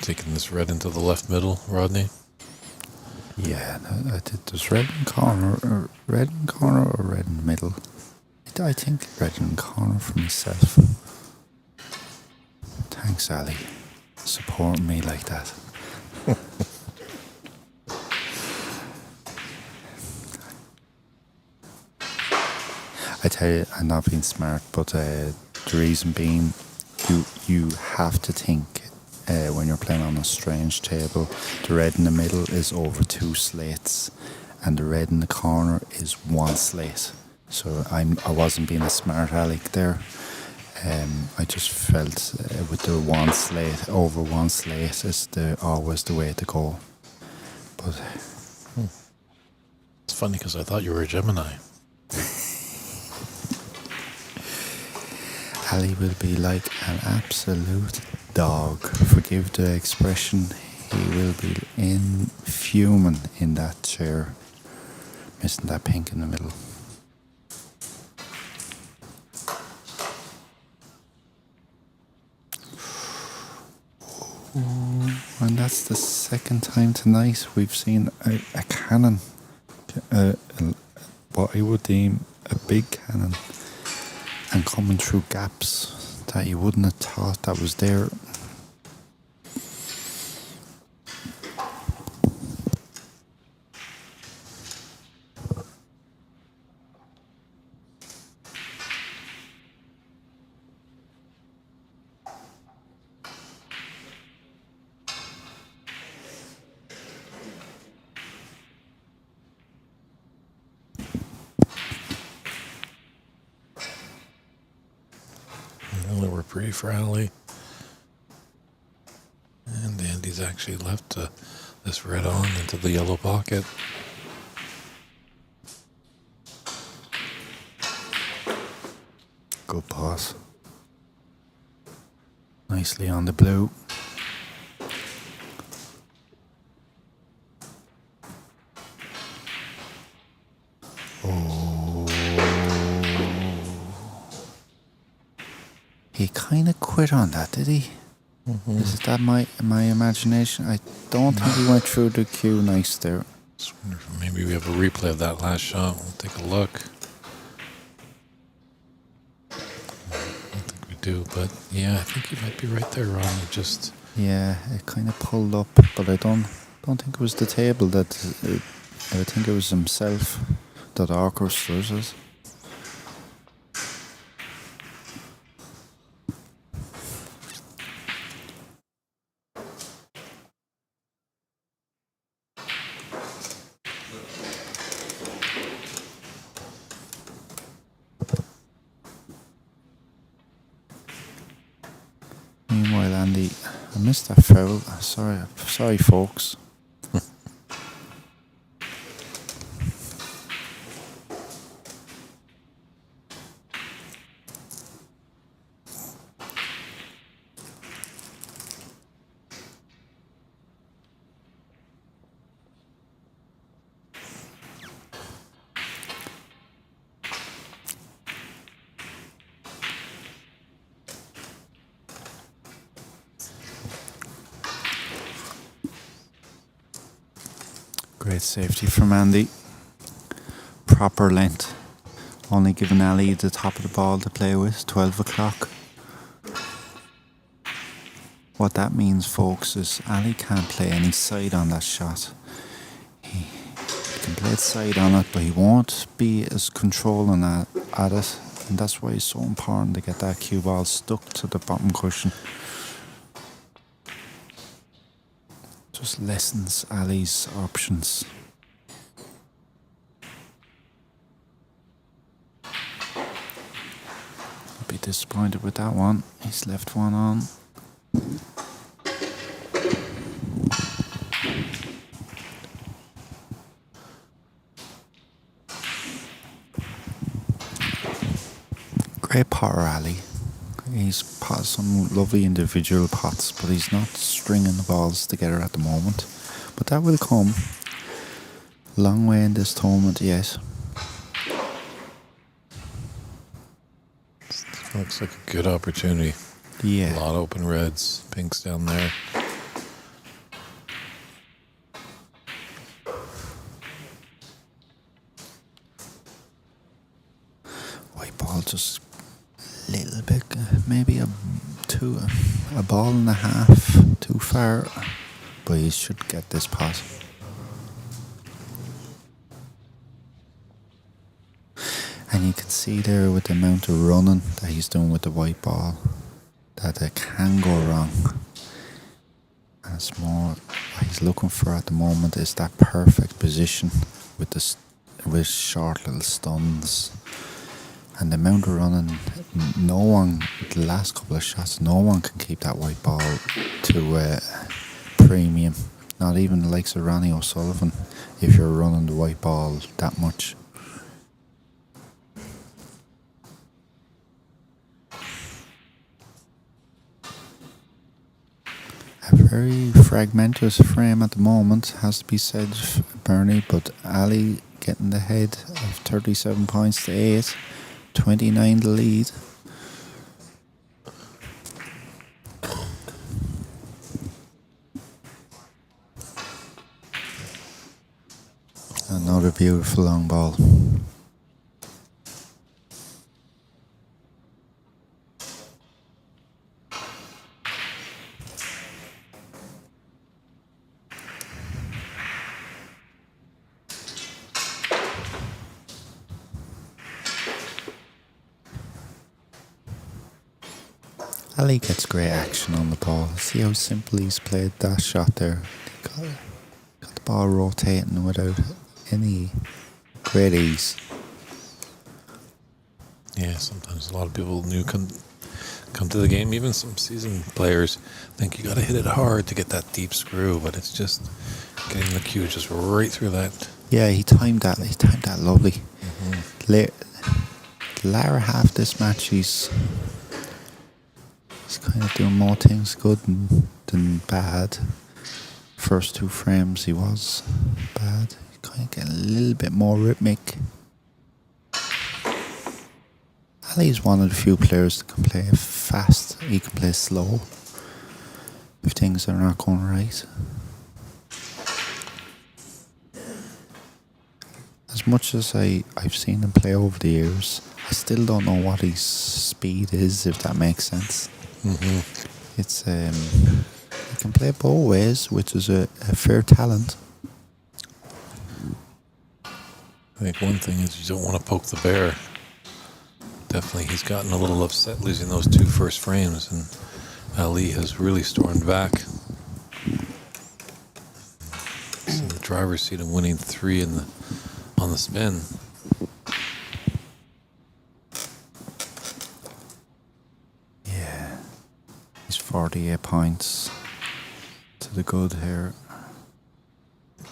Taking this red into the left middle, Rodney. Yeah, I did this red in corner or red in the middle. I think red in corner for myself. Thanks, Ali. Supporting me like that. I tell you, I'm not being smart, but the reason being, you have to think. When you're playing on a strange table, the red in the middle is over 2 slates and the red in the corner is 1 slate. So I wasn't being a smart aleck there. I just felt with the 1 slate, over 1 slate is always the way to go. But it's funny because I thought you were a Gemini. Ali will be like an absolute dog. Forgive the expression. He will be fuming in that chair, missing that pink in the middle. And that's the second time tonight we've seen a cannon what I would deem a big cannon and coming through gaps that you wouldn't have thought that was there. Well, we're pretty for Ali. And Andy's actually left this red on into the yellow pocket. Good pass. Nicely on the blue. Oh. He kind of quit on that, did he? Mm-hmm. Is that my imagination? I don't think he went through the cue nice there. Just wonder if maybe we have a replay of that last shot. We'll take a look. I don't think we do, but yeah, I think you might be right there, Ron. You just Yeah, it kind of pulled up, but I don't think it was the table that. I think it was himself that orchestrated it. Meanwhile, Andy, I missed that foul. Sorry, folks. Great safety from Andy. Proper length. Only giving Ali the top of the ball to play with, 12 o'clock. What that means, folks, is Ali can't play any side on that shot. He can play it side on it, but he won't be as controlling at it. And that's why it's so important to get that cue ball stuck to the bottom cushion. Just lessens Ali's options. I'll be disappointed with that one. He's left one on. Great potter, Ali. He's potted some lovely individual pots, but he's not stringing the balls together at the moment. But that will come. Long way in this tournament yet. looks like a good opportunity. Yeah. A lot of open reds, pinks down there. White ball just a little bit, maybe a ball and a half too far, but he should get this pot. And you can see there with the amount of running that he's doing with the white ball that it can go wrong. And it's more what he's looking for at the moment is that perfect position with short little stuns. And the amount of running, no one, the last couple of shots, no one can keep that white ball to premium. Not even the likes of Ronnie O'Sullivan, if you're running the white ball that much. A very fragmented frame at the moment, has to be said, Burney, but Ali getting the head of 37 points to 8. 29 the lead. Another beautiful long ball. Ali gets great action on the ball. See how simple he's played that shot there. He got the ball rotating without any great ease. Yeah, sometimes a lot of people new come to the game. Even some seasoned players think you got to hit it hard to get that deep screw, but it's just getting the cue just right through that. Yeah, he timed that. He timed that lovely. The latter half of this match, he's kind of doing more things good than bad. First 2 frames he was bad. He's kind of getting a little bit more rhythmic. Ali's one of the few players that can play fast. He can play slow if things are not going right. As much as I've seen him play over the years, I still don't know what his speed is, if that makes sense. It's he can play both ways, which is a fair talent. I think one thing is you don't want to poke the bear. Definitely, he's gotten a little upset losing those 2 first frames, and Ali has really stormed back. It's in the driver's seat and winning 3 on the spin. Yeah, he's 48 points to the good here.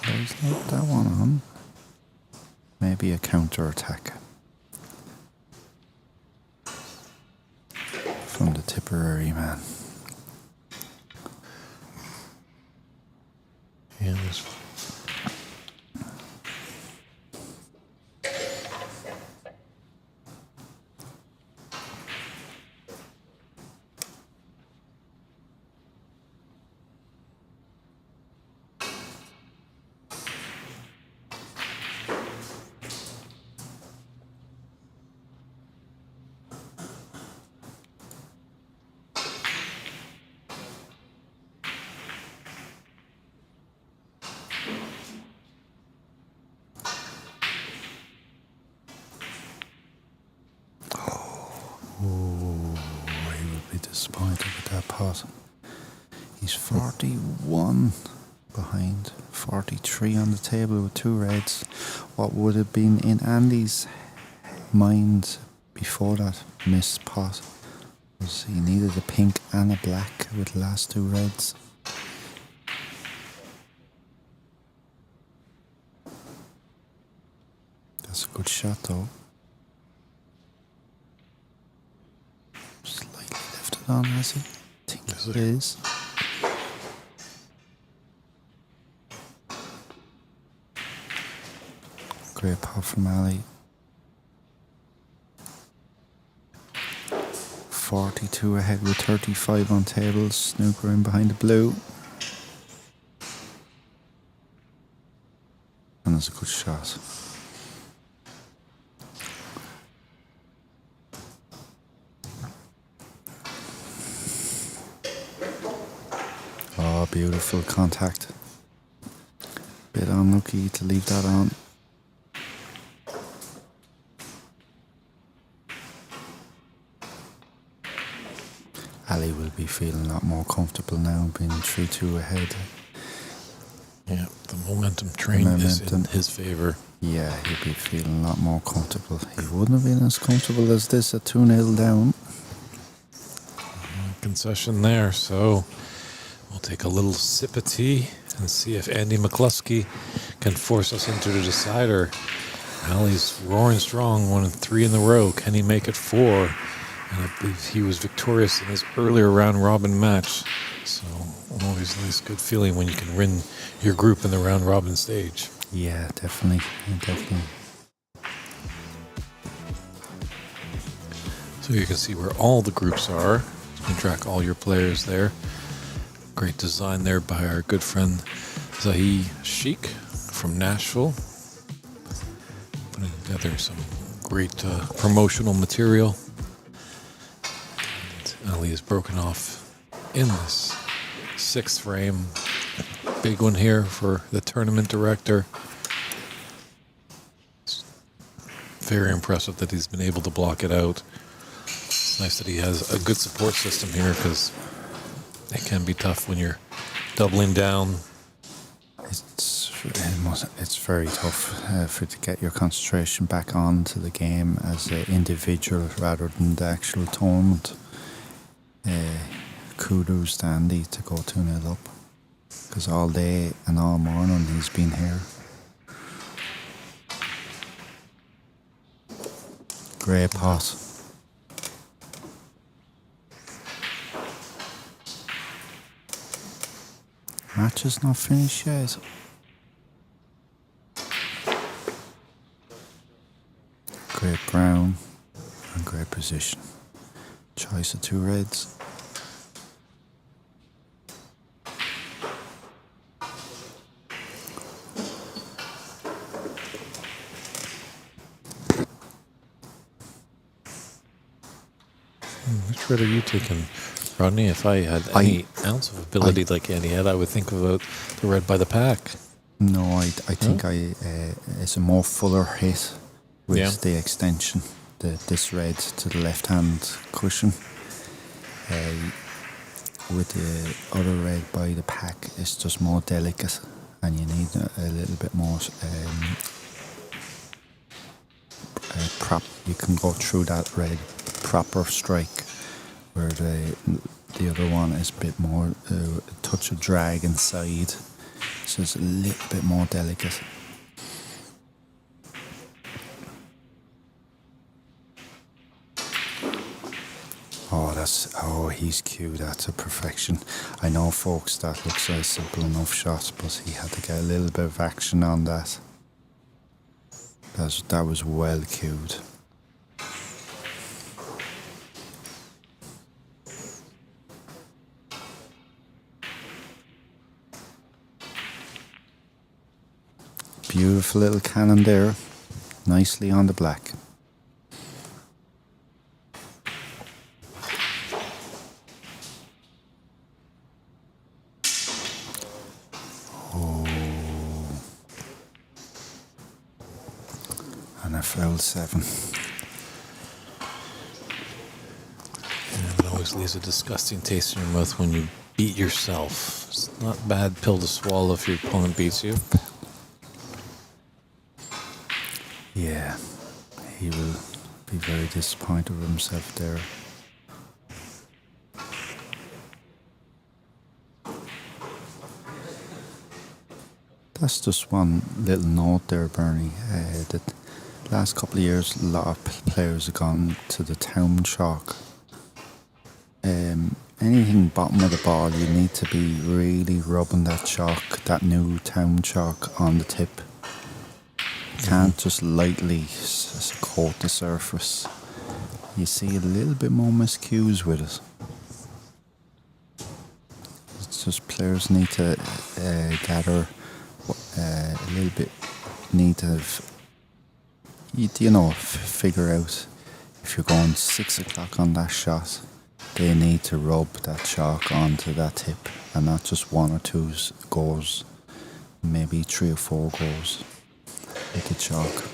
He's not that one on. Maybe a counter attack from the Tipperary man. Yeah, there's Disappointed with that pot. He's 41 behind, 43 on the table with 2 reds. What would have been in Andy's mind before that missed pot was he needed a pink and a black with the last 2 reds. That's a good shot though. On, has he? I think it is. Great pot from Ali. 42 ahead with 35 on tables. Snooker in behind the blue. And that's a good shot. Oh, beautiful contact. Bit unlucky to leave that on. Ali will be feeling a lot more comfortable now, being 3-2 ahead. Yeah, the momentum train is in his favor. Yeah, he'll be feeling a lot more comfortable. He wouldn't have been as comfortable as this at 2-0 down. Concession there, so we'll take a little sip of tea and see if Andy McCloskey can force us into the decider. Ali's roaring strong, won 3 in a row. Can he make it 4? And I believe he was victorious in his earlier round robin match. So always a nice good feeling when you can win your group in the round robin stage. Yeah, definitely. So you can see where all the groups are. You can track all your players there. Great design there by our good friend Zahi Sheikh from Nashville. Putting together some great promotional material. And Ali is broken off in this 6th frame. Big one here for the tournament director. It's very impressive that he's been able to block it out. It's nice that he has a good support system here because it can be tough when you're doubling down. It's very tough to get your concentration back onto the game as an individual rather than the actual tournament. Kudos to Andy to go 2-0 up because all day and all morning he's been here. Great pot. Match is not finished yet. Great brown and great position. Choice of 2 reds. Which red are you taking, Rodney? If I had any ounce of ability like Andy had, I would think about the red by the pack. No, I think it's a more fuller hit with the extension, this red to the left hand cushion. With the other red by the pack, it's just more delicate, and you need a little bit more prop. You can go through that red proper strike, where the other one is a bit more a touch of drag inside, so it's a little bit more delicate. He's cute. That's a perfection. I know, folks, that looks like a simple enough shot, but he had to get a little bit of action on that. That was well cued. Beautiful little cannon there, nicely on the black. Foul 7. And it always leaves a disgusting taste in your mouth when you beat yourself. It's not a bad pill to swallow if your opponent beats you. Yeah, he will be very disappointed with himself there. That's just one little note there, Burney, that last couple of years, a lot of players have gone to the town chalk. Anything bottom of the ball, you need to be really rubbing that chalk, that new town chalk, on the tip. You can't just lightly coat the surface. You see a little bit more miscues with it. It's just players need to gather a little bit, need to figure out if you're going 6 o'clock on that shot, they need to rub that chalk onto that tip and not just 1 or 2 goes, maybe 3 or 4 goes with the chalk.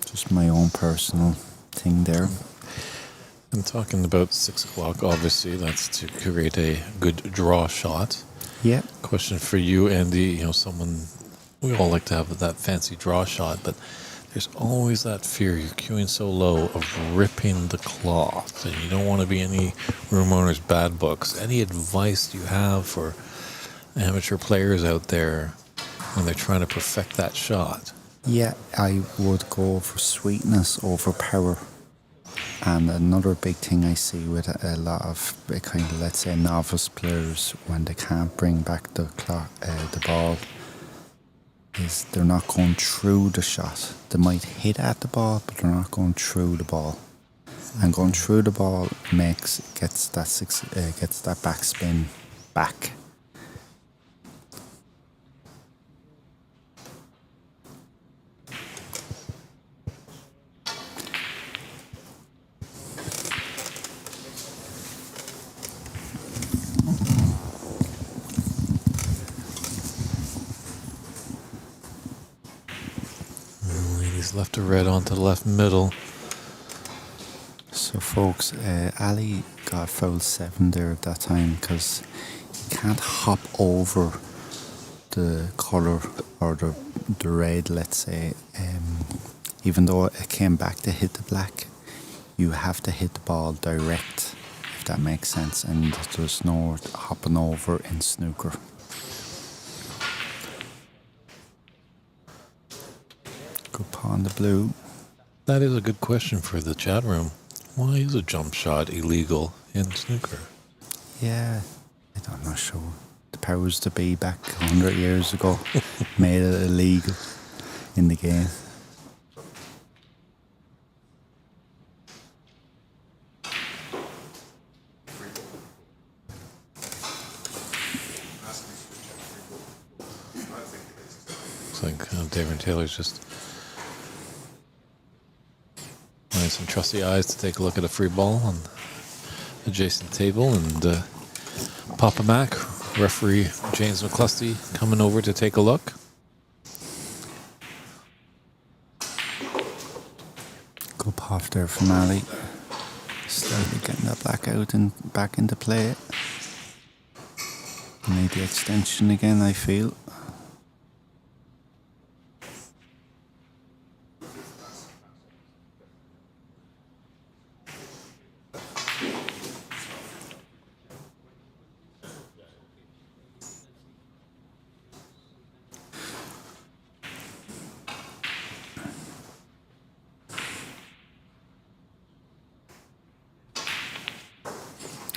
Just my own personal thing there. And talking about 6 o'clock, obviously that's to create a good draw shot. Yeah. Question for you, Andy, someone, we all like to have that fancy draw shot, but there's always that fear, you're queuing so low, of ripping the cloth, and you don't want to be any room owners' bad books. Any advice you have for amateur players out there when they're trying to perfect that shot? Yeah, I would go for sweetness over power. And another big thing I see with a lot of kind of, let's say, novice players when they can't bring back the ball, is they're not going through the shot. They might hit at the ball, but they're not going through the ball. And going through the ball gets that backspin back. He's left a red onto the left middle. So, folks, Ali got foul 7 there at that time because he can't hop over the colour or the red, let's say. Even though it came back to hit the black, you have to hit the ball direct, if that makes sense, and there's no hopping over in snooker. Good pawn the blue. That is a good question for the chat room. Why is a jump shot illegal in snooker? Yeah, I'm not sure. The powers to be back 100 years ago made it illegal in the game. Looks like David Taylor's just wanting some trusty eyes to take a look at a free ball on the adjacent table, and Papa Mac, referee James McCloskey, coming over to take a look. Good path there from Ali. Slowly getting that black out and back into play. Made the extension again, I feel.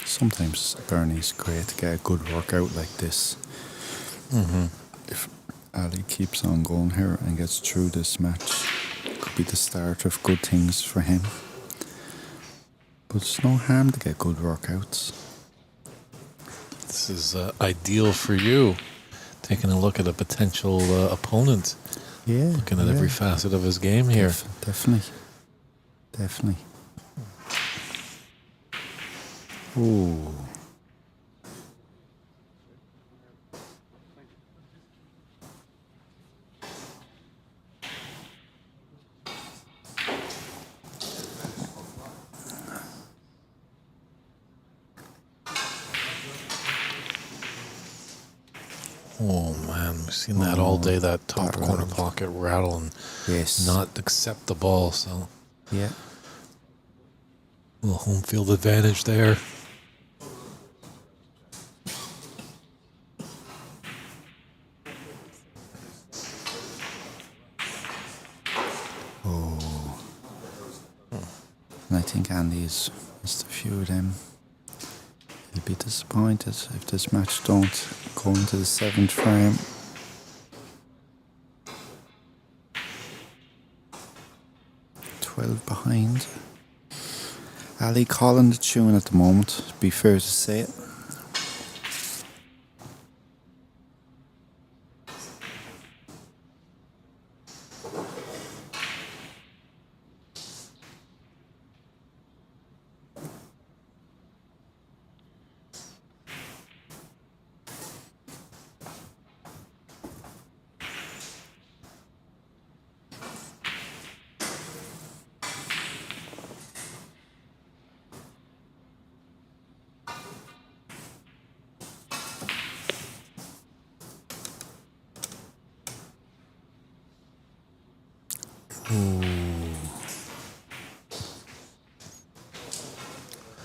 Sometimes Burney's great to get a good workout like this. If Ali keeps on going here and gets through this match, it could be the start of good things for him. But it's no harm to get good workouts. This is ideal for you, taking a look at a potential opponent. Yeah. Looking at every facet of his game here. Definitely. Ooh. Oh man, we've seen that all day, that top that corner rattled. pocket rattle and Yes. not accept the ball, so Yeah. a little home field advantage there. And I think Andy's missed a few of them. He'll be disappointed if this match don't go into the 7th frame. Behind. Ali calling the tune at the moment, to be fair to say it.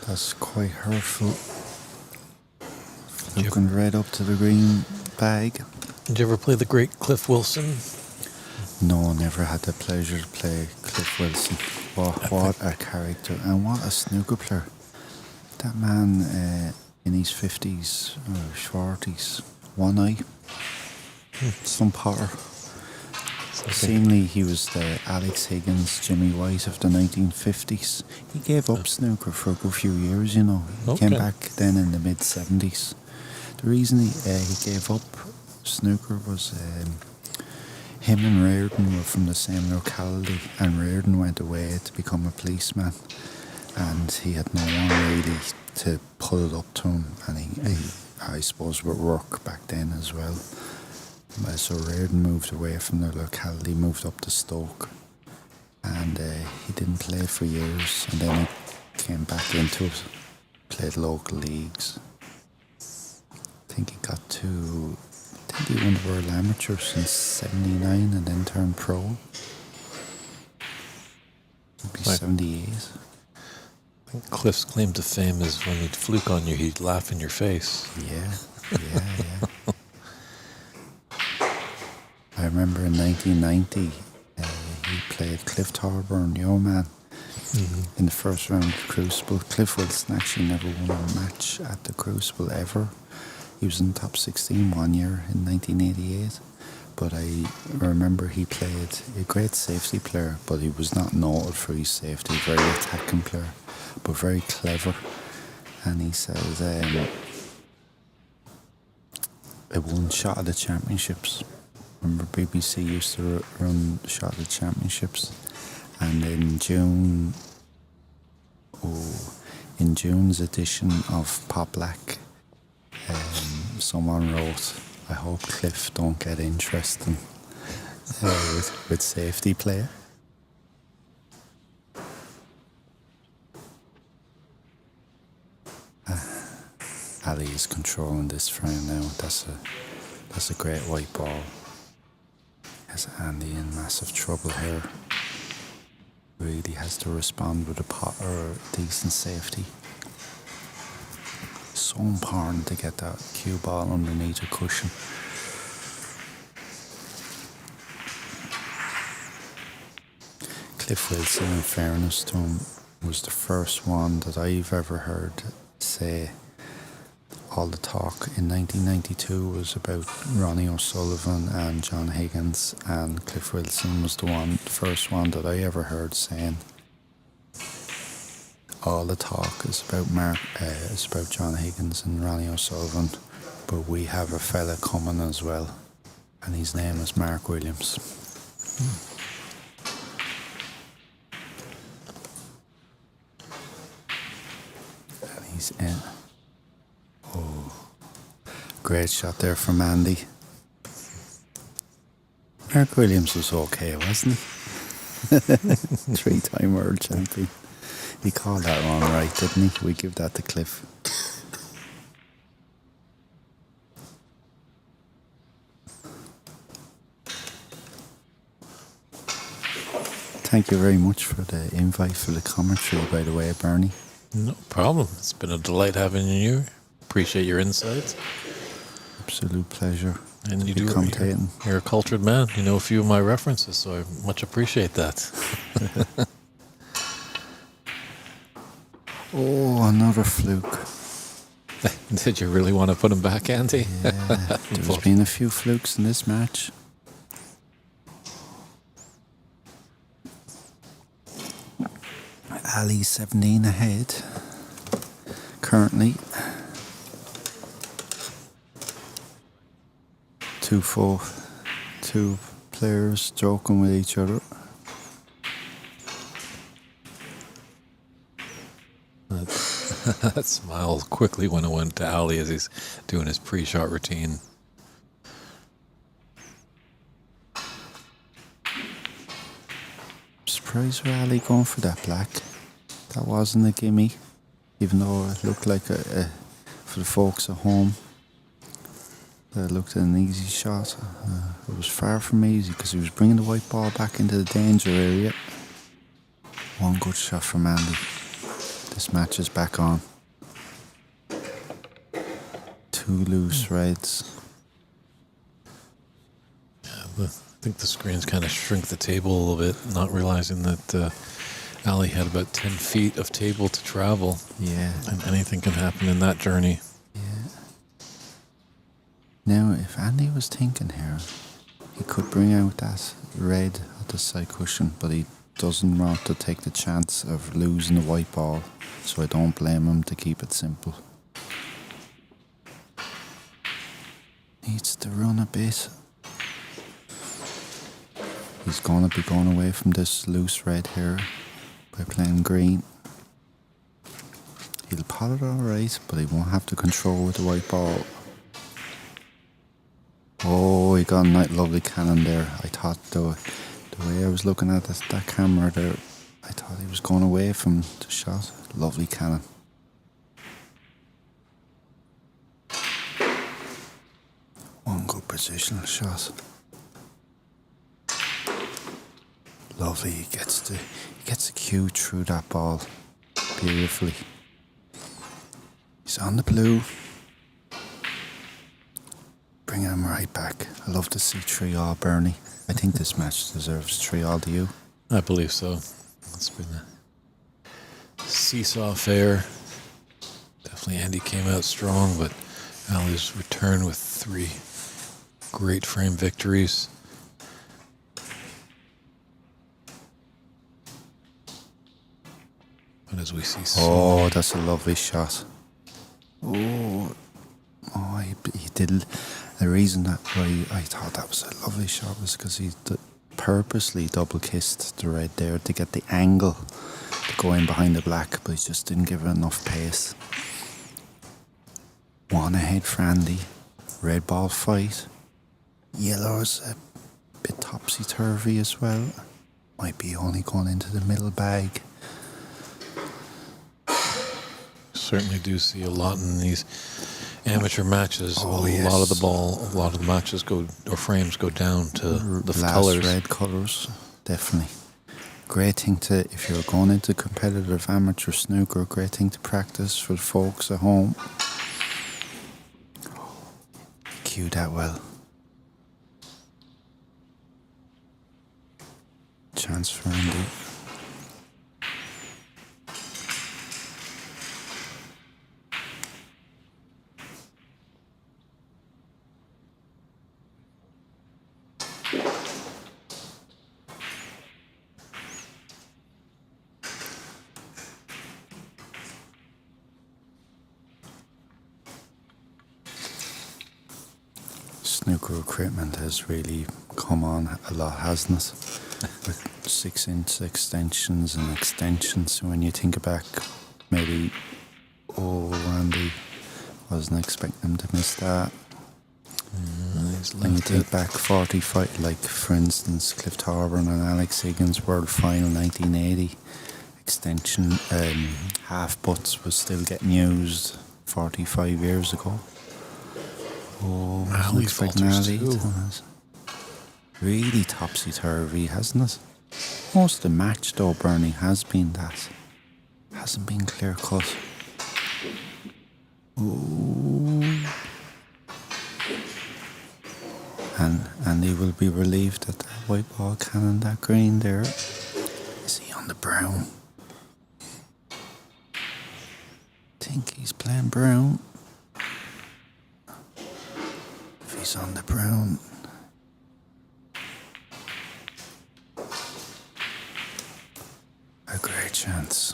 That's quite hurtful. Looking right up to the green bag. Did you ever play the great Cliff Wilson? No, never had the pleasure to play Cliff Wilson. What a character and what a snooker player. That man in his 50s or 40s, one eye, some power. Seemingly he was the Alex Higgins, Jimmy White of the 1950s. He gave up snooker for a good few years, you know. He came back then in the mid-70s. The reason he gave up snooker was him and Reardon were from the same locality, and Reardon went away to become a policeman, and he had no one really to put it up to him, and he I suppose would work back then as well. So Reardon moved away from the locality, moved up to Stoke, and he didn't play for years, and then came back into it, played local leagues. I think he won the World Amateur since '79 and then turned pro. Maybe Right. 78. I think Cliff's claim to fame is when he'd fluke on you, he'd laugh in your face. Yeah. I remember in 1990, he played Cliff Thorburn, Yeoman, in the first round of the Crucible. Cliff Wilson actually never won a match at the Crucible ever. He was in the top 16 one year in 1988. But I remember he played a great safety player, but he was not noted for his safety. Very attacking player, but very clever. And he says, I won Shot of the Championships. Remember BBC used to run Shot of the Championships. And in June's edition of Pop Black, someone wrote, I hope Cliff don't get interested with safety player. Ali is controlling this frame now. That's a great white ball. Has Andy in massive trouble here. Really has to respond with a pot or a decent safety. So important to get that cue ball underneath a cushion. Cliff Wilson, in fairness to him, was the first one that I've ever heard say all the talk in 1992 was about Ronnie O'Sullivan and John Higgins, and Cliff Wilson was the first one that I ever heard saying all the talk is about John Higgins and Ronnie O'Sullivan, but we have a fella coming as well, and his name is Mark Williams. And he's in. Oh, great shot there from Andy. Mark Williams was okay, wasn't he? 3-time world champion. He called that one right, didn't he? We give that to Cliff. Thank you very much for the invite for the commentary, by the way, Burney. No problem. It's been a delight having you. Appreciate your insights. Absolute pleasure. And you Be do. commentating. You're a cultured man. You know a few of my references, so I much appreciate that. Oh, another fluke. Did you really want to put him back, Andy? Yeah, there's been a few flukes in this match. Ali 17 ahead. Currently. 2-4. Two players joking with each other. That smile quickly when it went to Ali as he's doing his pre-shot routine. Surprised with Ali going for that black. That wasn't a gimme, even though it looked like for the folks at home, that looked an easy shot. It was far from easy because he was bringing the white ball back into the danger area. One good shot from Andy. This match is back on. Two loose reds. Yeah, I think the screens kind of shrink the table a little bit, not realizing that Ali had about 10 feet of table to travel. Yeah. And anything can happen in that journey. Yeah. Now, if Andy was thinking here, he could bring out that red at the side cushion, but he doesn't want to take the chance of losing the white ball, so I don't blame him to keep it simple. Needs to run a bit. He's going to be going away from this loose red here by playing green. He'll pot it alright, but he won't have to control with the white ball. Oh, he got a lovely cannon there. I thought the way I was looking at that camera there, I I thought he was going away from the shot. Lovely cannon. One good positional shot. Lovely. He gets the cue through that ball beautifully. He's on the blue. Bringing him right back. I love to see 3-all Burney. I think this match deserves 3-all. Do you? I believe so. It's been a seesaw affair. Definitely Andy came out strong, but Ali's returned with 3 great frame victories. But as we see, Oh, that's a lovely shot. Oh, he did. The reason that why I thought that was a lovely shot was because he purposely double kissed the red there to get the angle to go in behind the black, but he just didn't give it enough pace. 1 ahead for Andy. Red ball fight. Yellow's a bit topsy-turvy as well. Might be only going into the middle bag. certainly do see a lot in these amateur matches. Oh, a lot of the matches go, or frames go down to the last colors. red colours, definitely. Great thing to, if you're going into competitive amateur snooker, great thing to practice for the folks at home. Cue that well. Chance for Andy. Snooker equipment has really come on a lot, hasn't it? With 6-inch extensions and extensions. So when you think back, maybe, Andy, wasn't expecting him to miss that. When you think back 45, like for instance, Cliff Thorburn and Alex Higgins World Final 1980, extension half butts was still getting used 45 years ago. Ali falters too. Really topsy-turvy, hasn't it? Most of the match though, Burney, has been that. Hasn't been clear-cut. And he will be relieved that white ball cannon, that green there. Is he on the brown? Think he's playing brown. If he's on the brown. A great chance.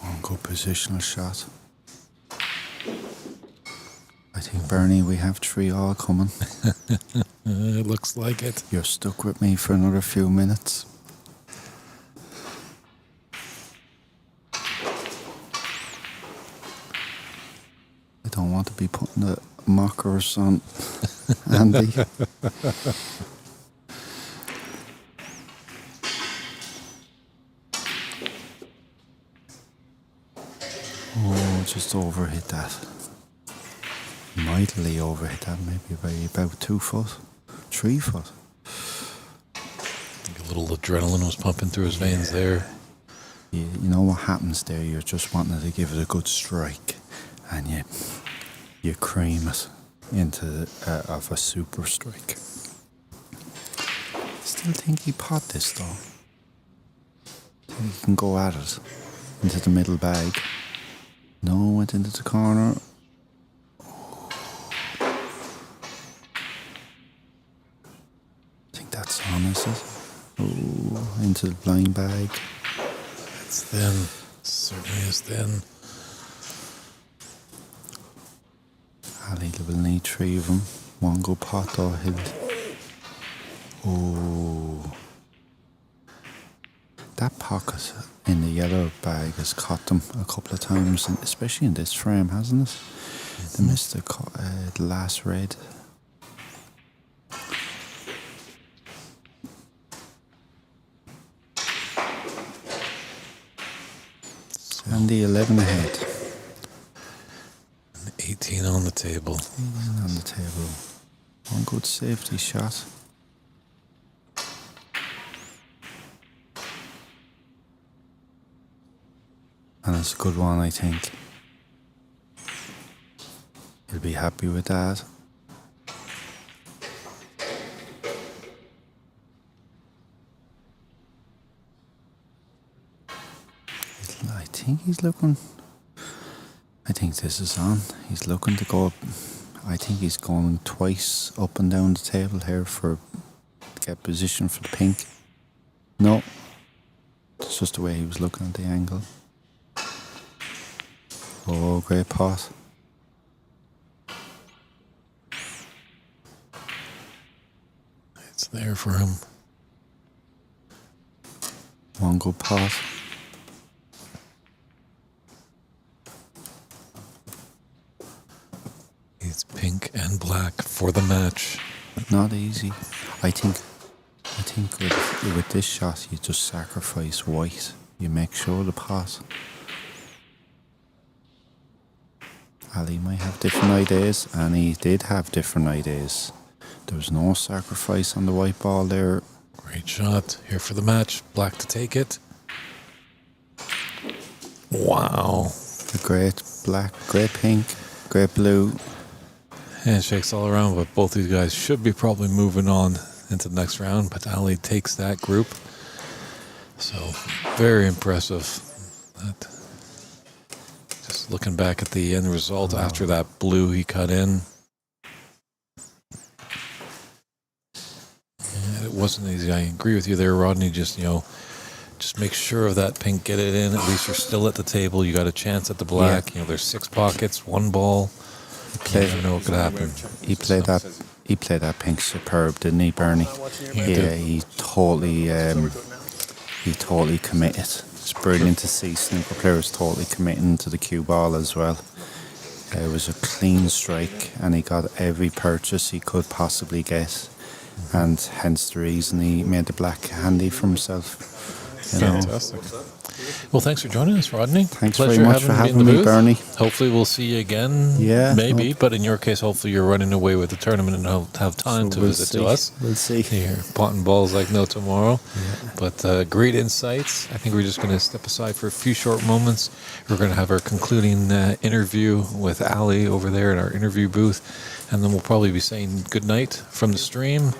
One good positional shot. I think, Burney, we have 3-all coming. It looks like it. You're stuck with me for another few minutes. I don't want to be putting the mockers on Andy. Just overhit that. Mightily overhit that, maybe by about 2 foot, 3 foot. I think a little adrenaline was pumping through his veins there. You know what happens there? You're just wanting to give it a good strike, and you cream it into of a super strike. Still think he pot this though. Think he can go at it into the middle bag. No, went into the corner. That's on, is it? Into the blind bag. It's thin. Certainly is thin. Ali will need 3 of them. One go pot or he'll. That pocket in the yellow bag has caught them a couple of times, and especially in this frame, hasn't it? They missed the last red. Andy 11 ahead. 18 on the table. 18 on the table. One good safety shot. And it's a good one, I think. He'll be happy with that. I think he's looking. I think this is on. He's looking to go. I think he's going twice up and down the table here to get position for the pink. No. It's just the way he was looking at the angle. Oh, great pot. It's there for him. One good pot. It's pink and black for the match. Not easy. I think with this shot you just sacrifice white. You make sure the pot. Ali might have different ideas, and he did have different ideas. There was no sacrifice on the white ball there. Great shot. Here for the match. Black to take it. Wow. The great black, great pink, great blue. Handshakes all around, but both these guys should be probably moving on into the next round. But Ali takes that group. So, very impressive. Just looking back at the end result after that blue he cut in. And it wasn't easy. I agree with you there, Rodney. Just make sure of that pink, get it in. At least you're still at the table. You got a chance at the black. Yeah. There's 6 pockets, 1 ball. You never know what could happen. He played that pink superb, didn't he, Burney? Yeah, he totally committed. It's brilliant to see snooker players totally committing to the cue ball as well. It was a clean strike, and he got every purchase he could possibly get, and hence the reason he made the black handy for himself. Fantastic. Well, thanks for joining us, Rodney. Thanks Pleasure very much for having having me, me, Burney. Hopefully we'll see you again. Yeah. Maybe, but in your case, hopefully you're running away with the tournament and have time to visit to us. We'll see. Here, potting balls like no tomorrow. Yeah. But great insights. I think we're just going to step aside for a few short moments. We're going to have our concluding interview with Ali over there in our interview booth. And then we'll probably be saying goodnight from the stream.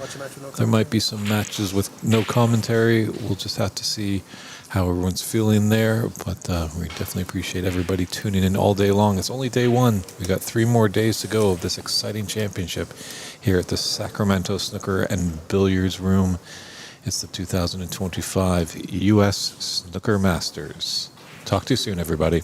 There might be some matches with no commentary. We'll just have to see how everyone's feeling there, but we definitely appreciate everybody tuning in all day long. It's only day 1. We got 3 more days to go of this exciting championship here at the Sacramento Snooker and Billiards Room. It's the 2025 US Snooker Masters. Talk to you soon, everybody.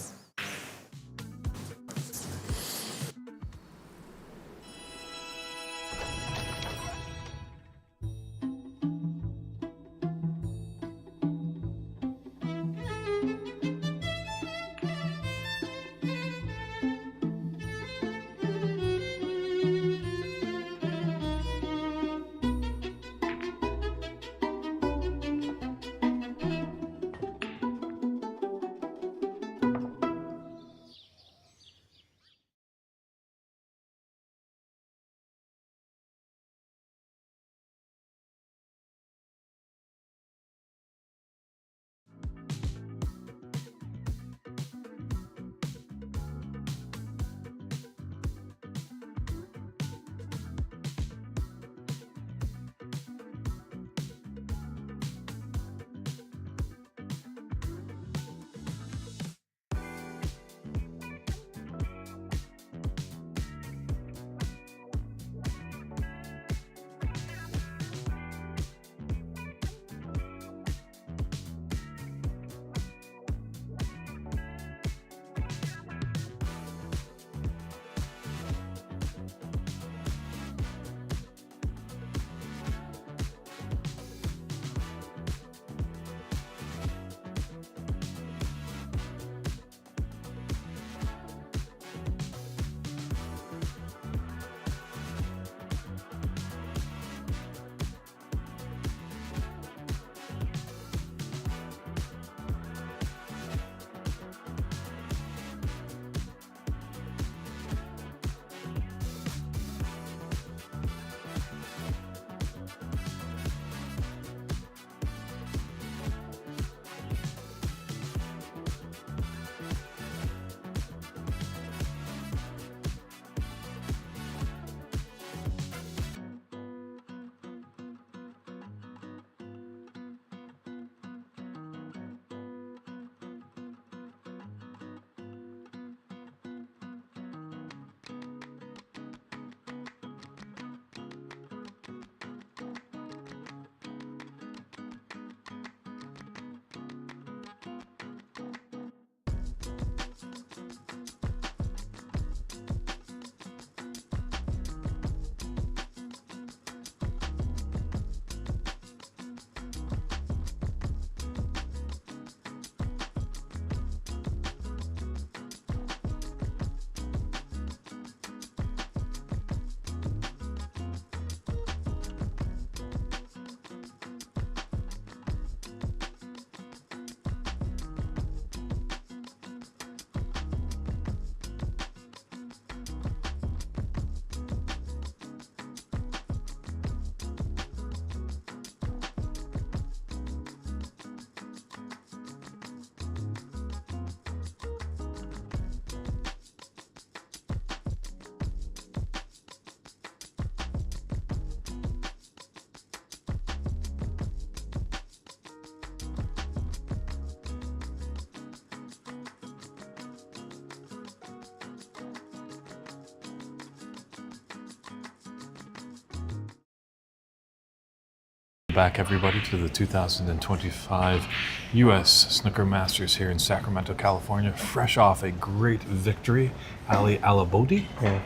back, everybody, to the 2025 U.S. Snooker Masters here in Sacramento, California. Fresh off a great victory, Ali Alabodi. Yeah.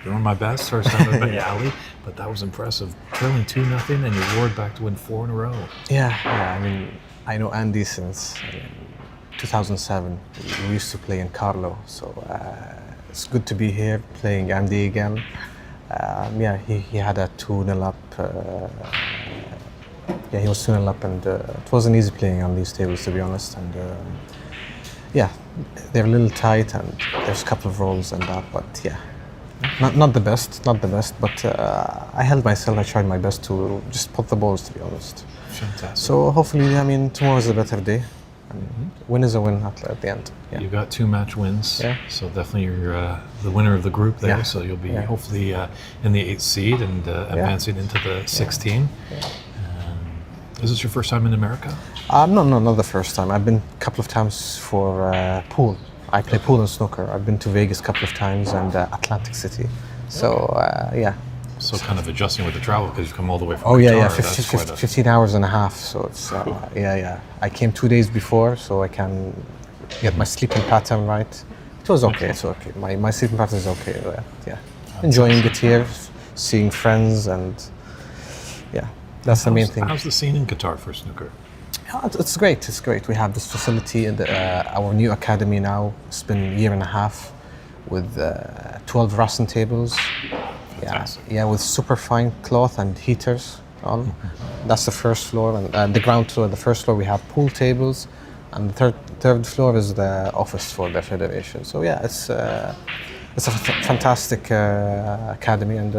Doing my best, first time I've met you, Ali, but that was impressive. Trailing 2-0, and you roared back to win 4 in a row. Yeah. I mean, I know Andy since 2007. We used to play in Carlo, so it's good to be here playing Andy again. He had a 2-0 up. He was 2-0 up, and it wasn't easy playing on these tables, to be honest. And they're a little tight, and there's a couple of rolls and that, but yeah. Not the best, but I held myself. I tried my best to just put the balls, to be honest. Fantastic. So hopefully, I mean, tomorrow's a better day. Win is a win at the end. Yeah. You got 2 match wins, Yeah. so definitely you're the winner of the group there. Yeah. So you'll be Yeah. hopefully in the 8th seed and advancing into the 16. Is this your first time in America? No, not the first time. I've been a couple of times for pool. I play pool and snooker. I've been to Vegas a couple of times and Atlantic City. So yeah. So kind of adjusting with the travel because you've come all the way from Oh yeah, Qatar. That's quite 15 hours and a half. So it's yeah. I came 2 days before, so I can get my sleeping pattern right. It was okay. It's okay. My sleeping pattern is okay. Yeah. Enjoying it here, seeing friends, and yeah, that's the main thing. How's the scene in Qatar for snooker? It's great. It's great. We have this facility in our new academy now. It's been a year and a half with 12 Rassen tables. Fantastic. Yeah, with super fine cloth and heaters on. That's the first floor, and the ground floor. The first floor we have pool tables, and the third floor is the office for the federation. So yeah, it's a fantastic academy, and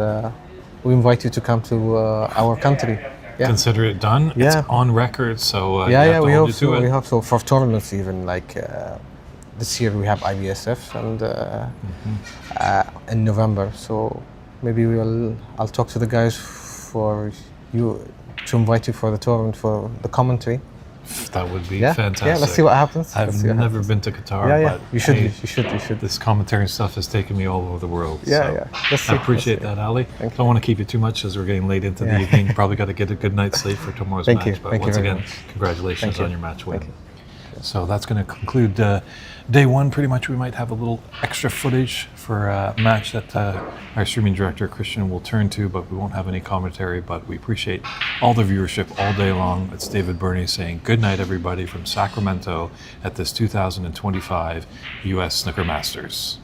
we invite you to come to our country. Yeah. Consider it done. Yeah. It's on record, so you Yeah, have to we hold hope you to so. it. We hope so for tournaments even. Like this year we have IBSF and in November. So maybe I'll talk to the guys for you to invite you for the tournament for the commentary. That would be Yeah, fantastic. yeah. Let's see what happens. I've never been to Qatar, Yeah. but You should. hey, You should. this commentary stuff has taken me all over the world. Yeah, so yeah. Let's see. I appreciate Let's see. that, Ali. Thank Don't want to keep you too much as we're getting late into the Yeah. evening. Probably got to get a good night's sleep for tomorrow's Thank match. you. But Thank you once very again, much. congratulations Thank you. on your match win. Thank you. So that's going to conclude day one. Pretty much, we might have a little extra footage for a match that our streaming director Christian will turn to, but we won't have any commentary. But we appreciate all the viewership all day long. It's David Burney saying good night, everybody, from Sacramento at this 2025 U.S. Snooker Masters.